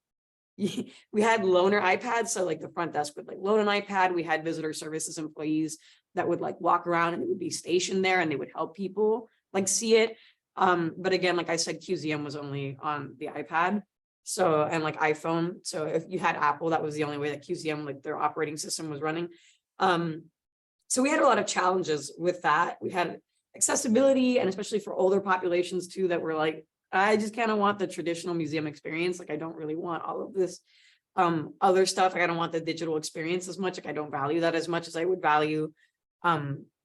S5: we had loaner iPads. So like the front desk would like loan an iPad. We had visitor services employees that would like walk around and it would be stationed there and they would help people like see it. But again, like I said, QZM was only on the iPad. So, and like iPhone. So if you had Apple, that was the only way that QZM, like their operating system was running. So we had a lot of challenges with that. We had accessibility, and especially for older populations too, that were like, I just kind of want the traditional museum experience. Like, I don't really want all of this other stuff. Like, I don't want the digital experience as much. Like, I don't value that as much as I would value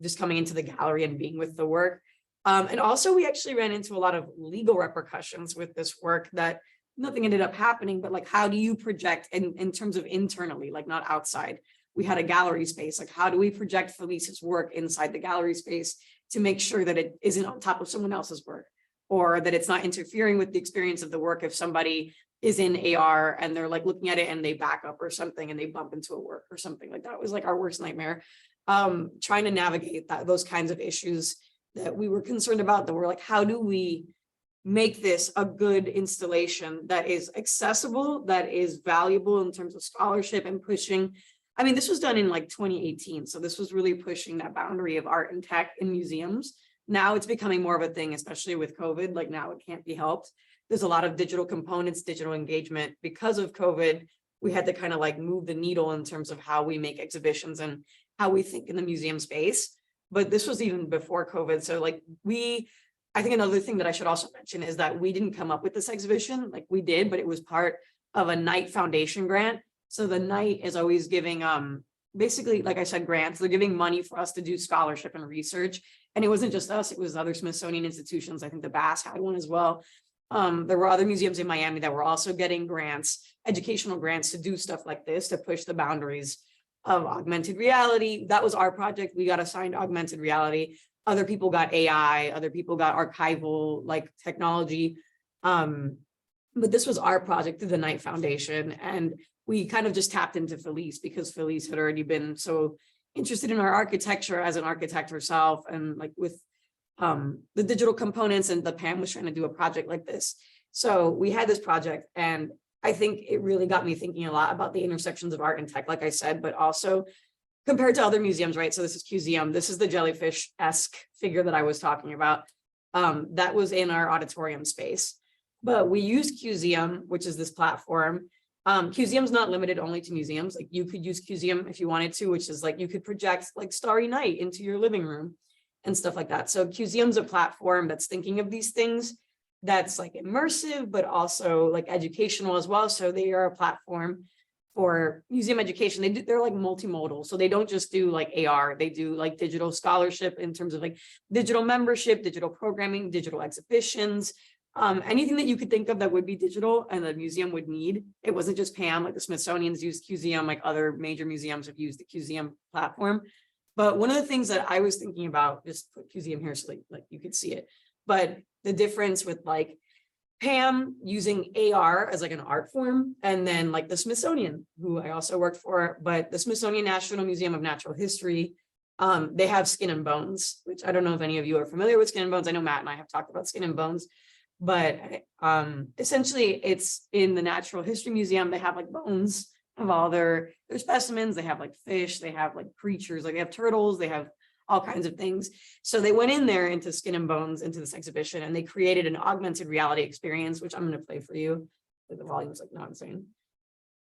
S5: just coming into the gallery and being with the work. And also we actually ran into a lot of legal repercussions with this work that nothing ended up happening, but like, how do you project in terms of internally, like not outside? We had a gallery space. Like, how do we project Felice's work inside the gallery space to make sure that it isn't on top of someone else's work, or that it's not interfering with the experience of the work if somebody is in AR and they're like looking at it and they back up or something and they bump into a work or something. Like that was like our worst nightmare, trying to navigate those kinds of issues that we were concerned about, that we're like, how do we make this a good installation that is accessible, that is valuable in terms of scholarship and pushing. I mean, this was done in like 2018. So this was really pushing that boundary of art and tech in museums. Now it's becoming more of a thing, especially with COVID. Like now it can't be helped. There's a lot of digital components, digital engagement. Because of COVID, we had to kind of like move the needle in terms of how we make exhibitions and how we think in the museum space. But this was even before COVID. So like I think another thing that I should also mention is that we didn't come up with this exhibition. Like we did, but it was part of a Knight Foundation grant. So the Knight is always giving, basically, like I said, grants. They're giving money for us to do scholarship and research. And it wasn't just us, it was other Smithsonian institutions. I think the Bass had one as well. There were other museums in Miami that were also getting grants, educational grants to do stuff like this, to push the boundaries of augmented reality. That was our project. We got assigned augmented reality. other people got AI, other people got archival like technology. But this was our project through the Knight Foundation. And we kind of just tapped into Felice because Felice had already been so interested in our architecture as an architect herself, and like with the digital components, and the Pam was trying to do a project like this. So we had this project, and I think it really got me thinking a lot about the intersections of art and tech, like I said, but also compared to other museums, right? So this is Museum. This is the jellyfish-esque figure that I was talking about. That was in our auditorium space. But we used Museum, which is this platform. Museum's not limited only to museums. Like you could use Museum if you wanted to, which is like you could project like Starry Night into your living room and stuff like that. So Museum's a platform that's thinking of these things that's like immersive, but also like educational as well. So they are a platform for museum education. They're like multimodal. So they don't just do like AR, they do like digital scholarship in terms of like digital membership, digital programming, digital exhibitions, anything that you could think of that would be digital and the museum would need. It wasn't just Pam, like the Smithsonian's used Museum, like other major museums have used the Museum platform. But one of the things that I was thinking about, just put Museum here so like you could see it, but the difference with like Pam using AR as like an art form, and then like the Smithsonian, who I also worked for, but the Smithsonian National Museum of Natural History, they have Skin and Bones, which I don't know if any of you are familiar with Skin and Bones. I know Matt and I have talked about Skin and Bones, but essentially it's in the Natural History Museum. They have like bones of all their specimens. They have like fish, they have like creatures, like they have turtles, they have all kinds of things. So they went in there into Skin and Bones, into this exhibition, and they created an augmented reality experience, which I'm going to play for you. The volume's like not insane.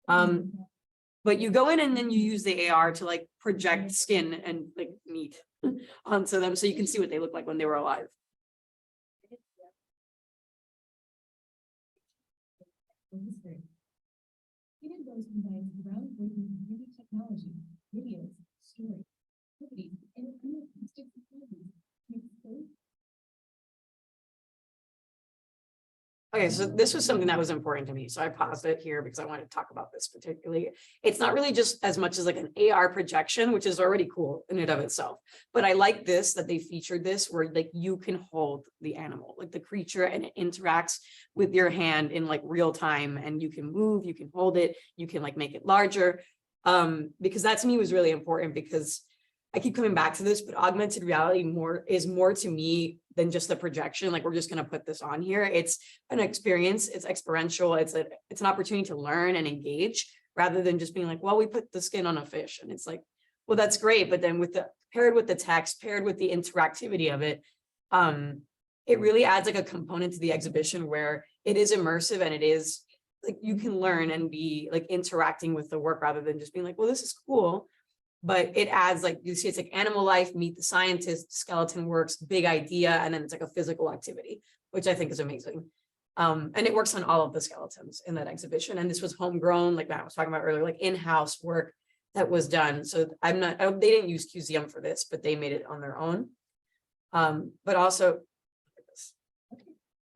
S5: But you go in and then you use the AR to like project skin and like meat onto them so you can see what they look like when they were alive.
S6: Skin and Bones combines groundbreaking computer technology, videos, stories, activities, and acoustic technologies to expose.
S5: Okay, so this was something that was important to me. So I paused it here because I wanted to talk about this particularly. It's not really just as much as like an AR projection, which is already cool in and of itself. But I like this, that they featured this where like you can hold the animal, like the creature, and it interacts with your hand in like real time, and you can move, you can hold it, you can like make it larger. Because that to me was really important, because I keep coming back to this, but augmented reality is more to me than just the projection. Like we're just going to put this on here. It's an experience. It's experiential. It's an opportunity to learn and engage, rather than just being like, well, we put the skin on a fish, and it's like, well, that's great. But then paired with the text, paired with the interactivity of it, it really adds like a component to the exhibition where it is immersive, and it is like you can learn and be like interacting with the work, rather than just being like, well, this is cool. But it adds, like you see, it's like animal life, meet the scientist, skeleton works, big idea, and then it's like a physical activity, which I think is amazing. And it works on all of the skeletons in that exhibition. And this was homegrown, like Matt was talking about earlier, like in-house work that was done. So they didn't use Museum for this, but they made it on their own. But also,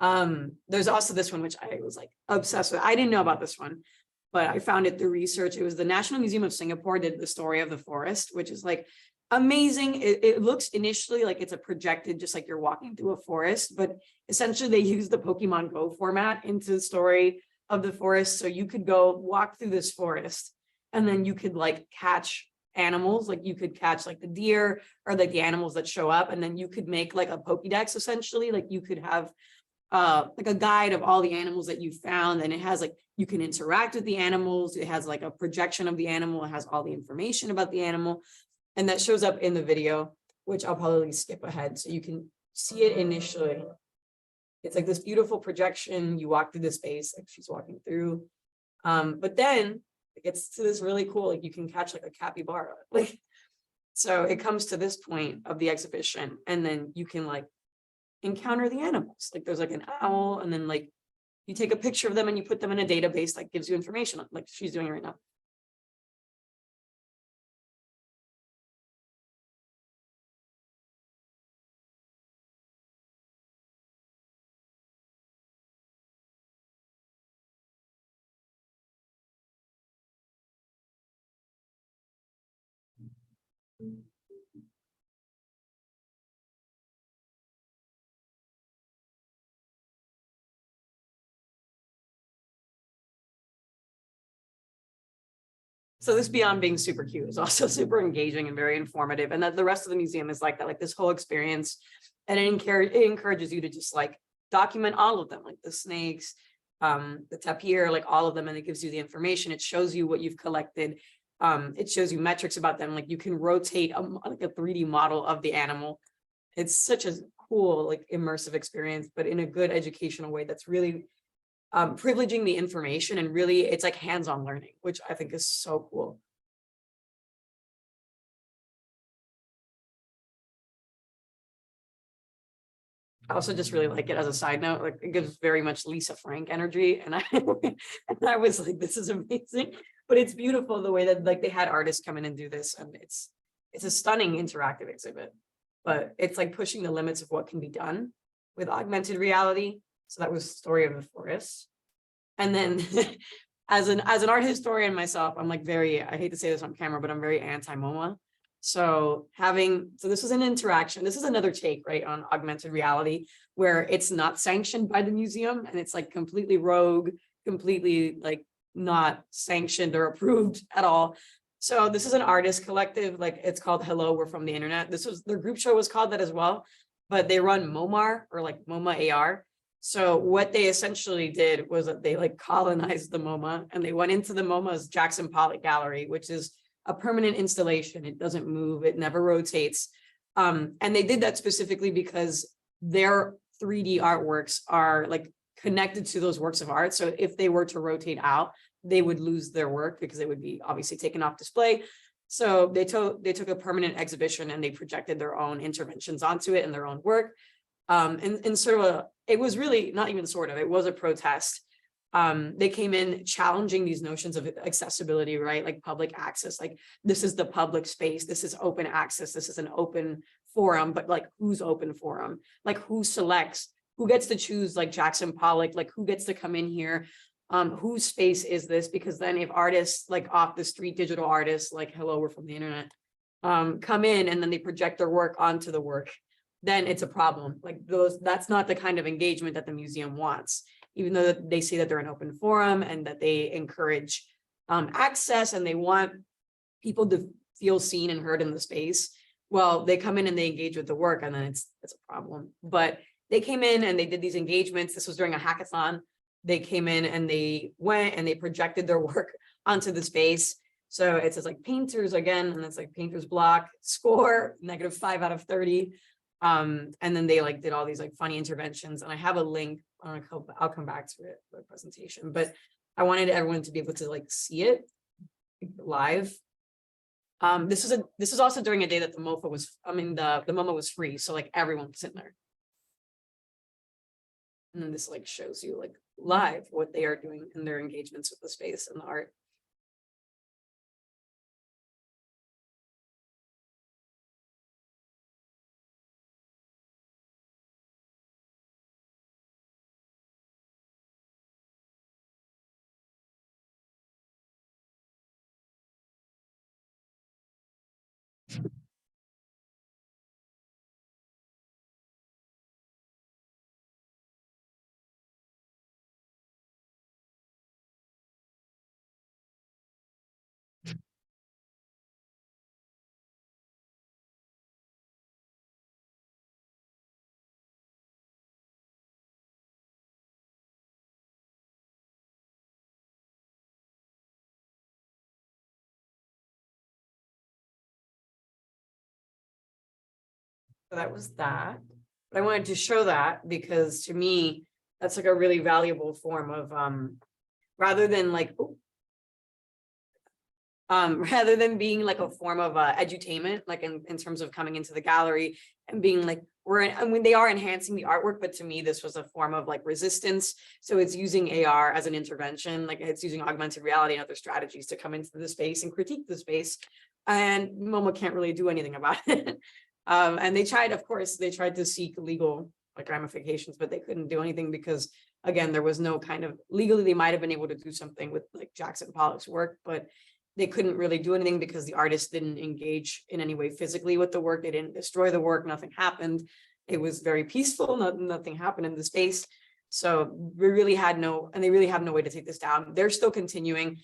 S5: there's also this one, which I was like obsessed with. I didn't know about this one, but I found it through research. It was the National Museum of Singapore did the story of the forest, which is like amazing. It looks initially like it's a projected, just like you're walking through a forest, but essentially they use the Pokemon Go format into the story of the forest. So you could go walk through this forest, and then you could like catch animals, like you could catch like the deer or like the animals that show up, and then you could make like a Pokédex essentially. Like you could have like a guide of all the animals that you found, and it has like, you can interact with the animals. It has like a projection of the animal. It has all the information about the animal, and that shows up in the video, which I'll probably skip ahead so you can see it initially. It's like this beautiful projection. You walk through the space, like she's walking through, but then it gets to this really cool, like you can catch like a capybara, like, so it comes to this point of the exhibition, and then you can like encounter the animals. Like there's like an owl, and then like you take a picture of them and you put them in a database that gives you information, like she's doing right now. So this beyond being super cute is also super engaging and very informative. And that the rest of the museum is like that, like this whole experience. And it encourages you to just like document all of them, like the snakes, the tapir, like all of them. And it gives you the information. It shows you what you've collected. It shows you metrics about them. Like you can rotate like a 3D model of the animal. It's such a cool, like immersive experience, but in a good educational way that's really privileging the information, and really it's like hands-on learning, which I think is so cool. I also just really like it as a side note, like it gives very much Lisa Frank energy. And I was like, this is amazing, but it's beautiful the way that like they had artists come in and do this. And it's a stunning interactive exhibit, but it's like pushing the limits of what can be done with augmented reality. So that was Story of the Forest. And then as an art historian myself, I'm like I hate to say this on camera, but I'm very anti-MoMA. So this is an interaction. This is another take, right, on augmented reality, where it's not sanctioned by the museum and it's like completely rogue, completely like not sanctioned or approved at all. So this is an artist collective, like it's called Hello, We're from the Internet. Their group show was called that as well, but they run MoMAR, or like MoMA AR. So what they essentially did was that they like colonized the MoMA, and they went into the MoMA's Jackson Pollock Gallery, which is a permanent installation. It doesn't move, it never rotates. And they did that specifically because their 3D artworks are like connected to those works of art. So if they were to rotate out, they would lose their work because they would be obviously taken off display. So they took a permanent exhibition and they projected their own interventions onto it and their own work. And sort of it was really not even sort of, it was a protest. They came in challenging these notions of accessibility, right? Like public access, like this is the public space, this is open access, this is an open forum, but like who's open forum? Like who selects, who gets to choose, like Jackson Pollock, like who gets to come in here? Whose space is this? Because then if artists like off the street, digital artists, like Hello, We're from the Internet, come in and then they project their work onto the work, then it's a problem. Like that's not the kind of engagement that the museum wants, even though they say that they're an open forum and that they encourage access and they want people to feel seen and heard in the space. Well, they come in and they engage with the work, and then it's a problem. But they came in and they did these engagements. This was during a hackathon. They came in and they went and they projected their work onto the space. So it says like painters again, and it's like painter's block, score, -5 out of 30. And then they like did all these like funny interventions, and I have a link. I'll come back to it for the presentation, but I wanted everyone to be able to like see it live. This is also during a day that the MoFA was, the MoMA was free, so like everyone was in there. And then this like shows you like live what they are doing in their engagements with the space and the art. So that was that. But I wanted to show that because to me, that's like a really valuable form of rather than like rather than being like a form of edutainment, like in terms of coming into the gallery and being like, they are enhancing the artwork, but to me, this was a form of like resistance. So it's using AR as an intervention, like it's using augmented reality and other strategies to come into the space and critique the space. And MoMA can't really do anything about it. And they tried, of course, they tried to seek legal like ramifications, but they couldn't do anything because, again, there was no kind of legally, they might have been able to do something with like Jackson Pollock's work, but they couldn't really do anything because the artist didn't engage in any way physically with the work. They didn't destroy the work. Nothing happened. It was very peaceful. Nothing happened in the space. So we really had they really have no way to take this down. They're still continuing.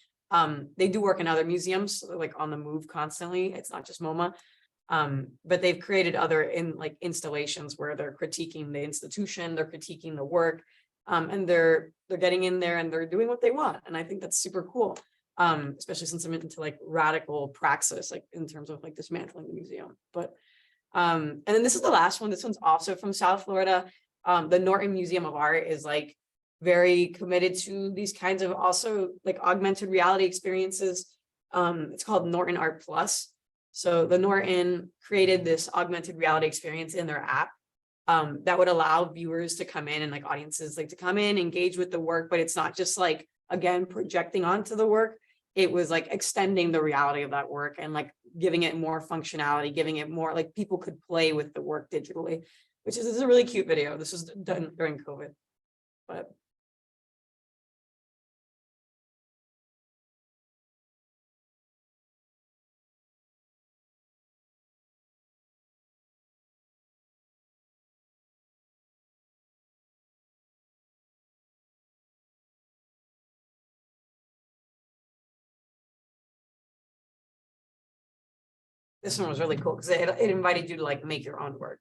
S5: They do work in other museums, so they're like on the move constantly. It's not just MoMA. But they've created other installations where they're critiquing the institution, they're critiquing the work, and they're getting in there and they're doing what they want. And I think that's super cool. Especially since I'm into like radical praxis, like in terms of like dismantling the museum. But and then this is the last one. This one's also from South Florida. The Norton Museum of Art is like very committed to these kinds of also like augmented reality experiences. It's called Norton Art Plus. So the Norton created this augmented reality experience in their app that would allow viewers to come in and like audiences like to come in, engage with the work, but it's not just like, again, projecting onto the work. It was like extending the reality of that work and like giving it more functionality, giving it more like people could play with the work digitally, which is a really cute video. This was done during COVID, but. This one was really cool because it invited you to like make your own work.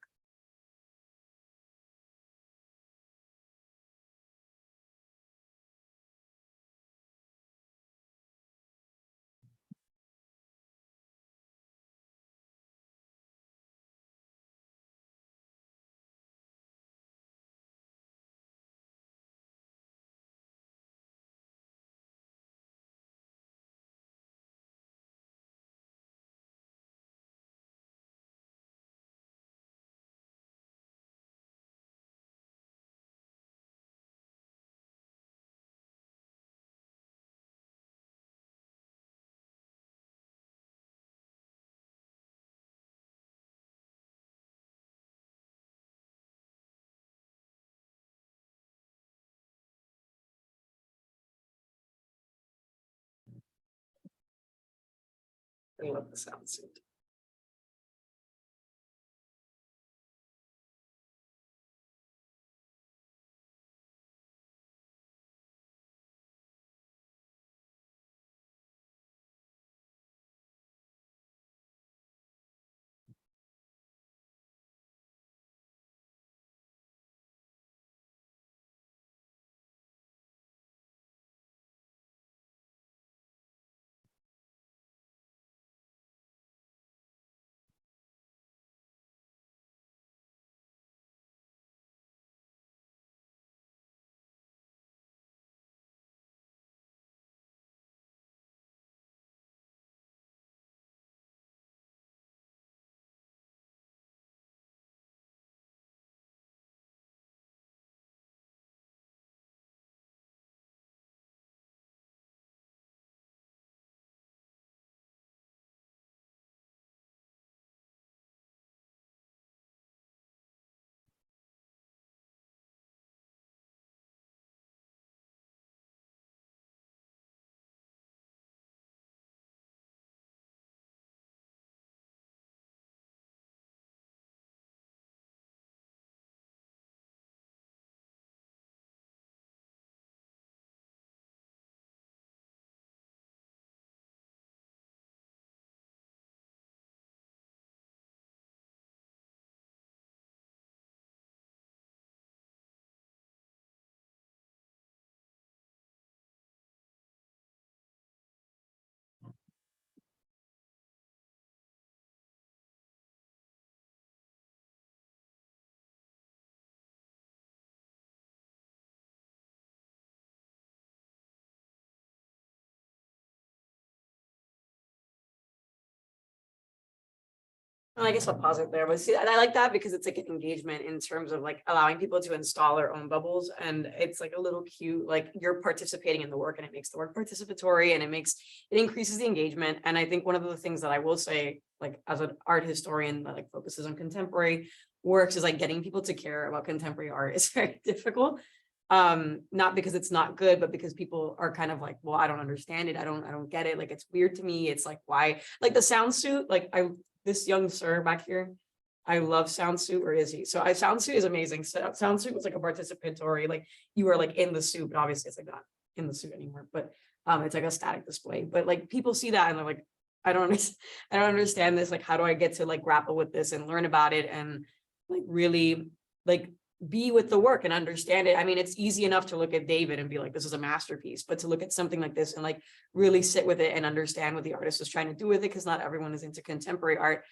S5: I love the sound suit. Well, I guess I'll pause it there, but see, I like that because it's like an engagement in terms of like allowing people to install their own bubbles. And it's like a little cute, like you're participating in the work and it makes the work participatory and it increases the engagement. And I think one of the things that I will say, like as an art historian that like focuses on contemporary works is like getting people to care about contemporary art is very difficult. Not because it's not good, but because people are kind of like, well, I don't understand it. I don't get it. Like, it's weird to me. It's like, why, like the sound suit, like this young sir back here, I love sound suit, or is he? So sound suit is amazing. So sound suit was like a participatory, like you were like in the suit, but obviously it's like not in the suit anymore. But It's like a static display, but like people see that and they're like, I don't understand this. Like, how do I get to like grapple with this and learn about it and like really like be with the work and understand it? I mean, it's easy enough to look at David and be like, this is a masterpiece, but to look at something like this and like really sit with it and understand what the artist is trying to do with it, because not everyone is into contemporary art.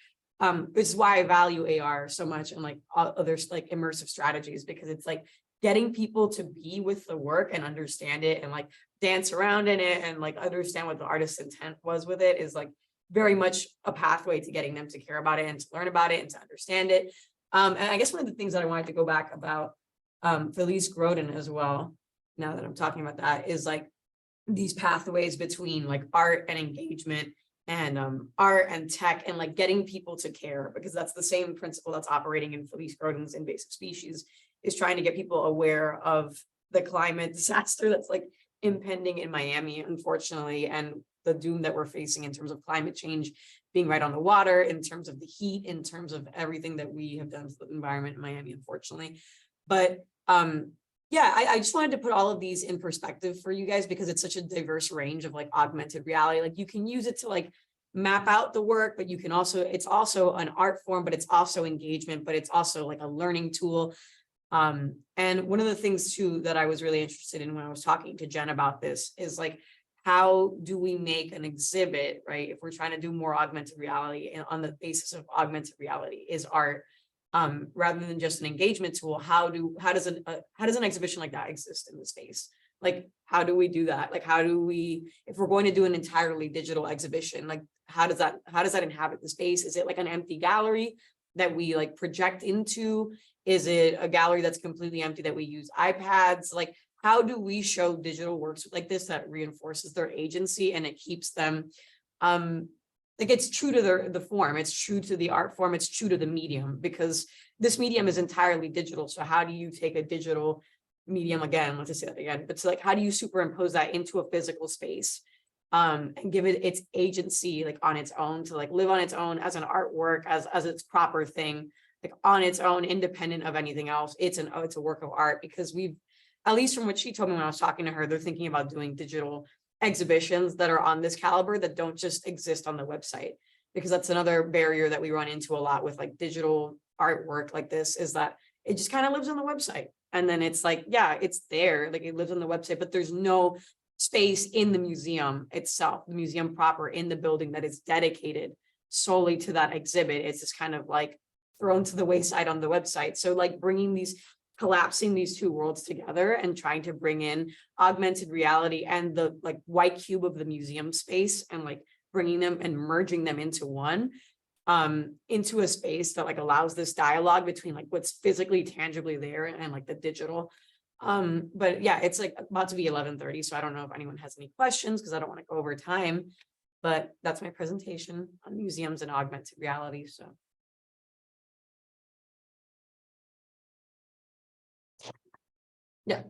S5: Which is why I value AR so much and like other like immersive strategies, because it's like getting people to be with the work and understand it and like dance around in it and like understand what the artist's intent was with it is like very much a pathway to getting them to care about it and to learn about it and to understand it. And I guess one of the things that I wanted to go back about Felice Grodin as well, now that I'm talking about that, is like these pathways between like art and engagement and art and tech and like getting people to care, because that's the same principle that's operating in Felice Grodin's Invasive Species, is trying to get people aware of the climate disaster that's like impending in Miami, unfortunately, and the doom that we're facing in terms of climate change being right on the water, in terms of the heat, in terms of everything that we have done to the environment in Miami, unfortunately. But yeah, I just wanted to put all of these in perspective for you guys, because it's such a diverse range of like augmented reality. Like you can use it to like map out the work, but you can also, it's also an art form, but it's also engagement, but it's also like a learning tool. And one of the things too that I was really interested in when I was talking to Jen about this is like, how do we make an exhibit, right? If we're trying to do more augmented reality and on the basis of augmented reality is art, rather than just an engagement tool, how does an exhibition like that exist in the space? Like, how do we do that? Like, how do we, if we're going to do an entirely digital exhibition, like, how does that inhabit the space? Is it like an empty gallery that we like project into? Is it a gallery that's completely empty that we use iPads? Like, how do we show digital works like this that reinforces their agency and it keeps them, like it's true to the form, it's true to the art form, it's true to the medium, because this medium is entirely digital. So how do you take a digital medium, again, let's just say that again, but so like, how do you superimpose that into a physical space and give it its agency, like on its own, to like live on its own as an artwork, as its proper thing, like on its own, independent of anything else. It's a work of art, because we've, at least from what she told me when I was talking to her, they're thinking about doing digital exhibitions that are on this caliber that don't just exist on the website, because that's another barrier that we run into a lot with like digital artwork like this, is that it just kind of lives on the website. And then it's like, yeah, it's there, like it lives on the website, but there's no space in the museum itself, the museum proper in the building, that is dedicated solely to that exhibit. It's just kind of like thrown to the wayside on the website. So like collapsing these two worlds together and trying to bring in augmented reality and the like white cube of the museum space, and like bringing them and merging them into one, into a space that like allows this dialogue between like what's physically tangibly there and like the digital. But yeah, it's like about to be 11:30, so I don't know if anyone has any questions, because I don't want to go over time, but that's my presentation on museums and augmented reality. So yeah.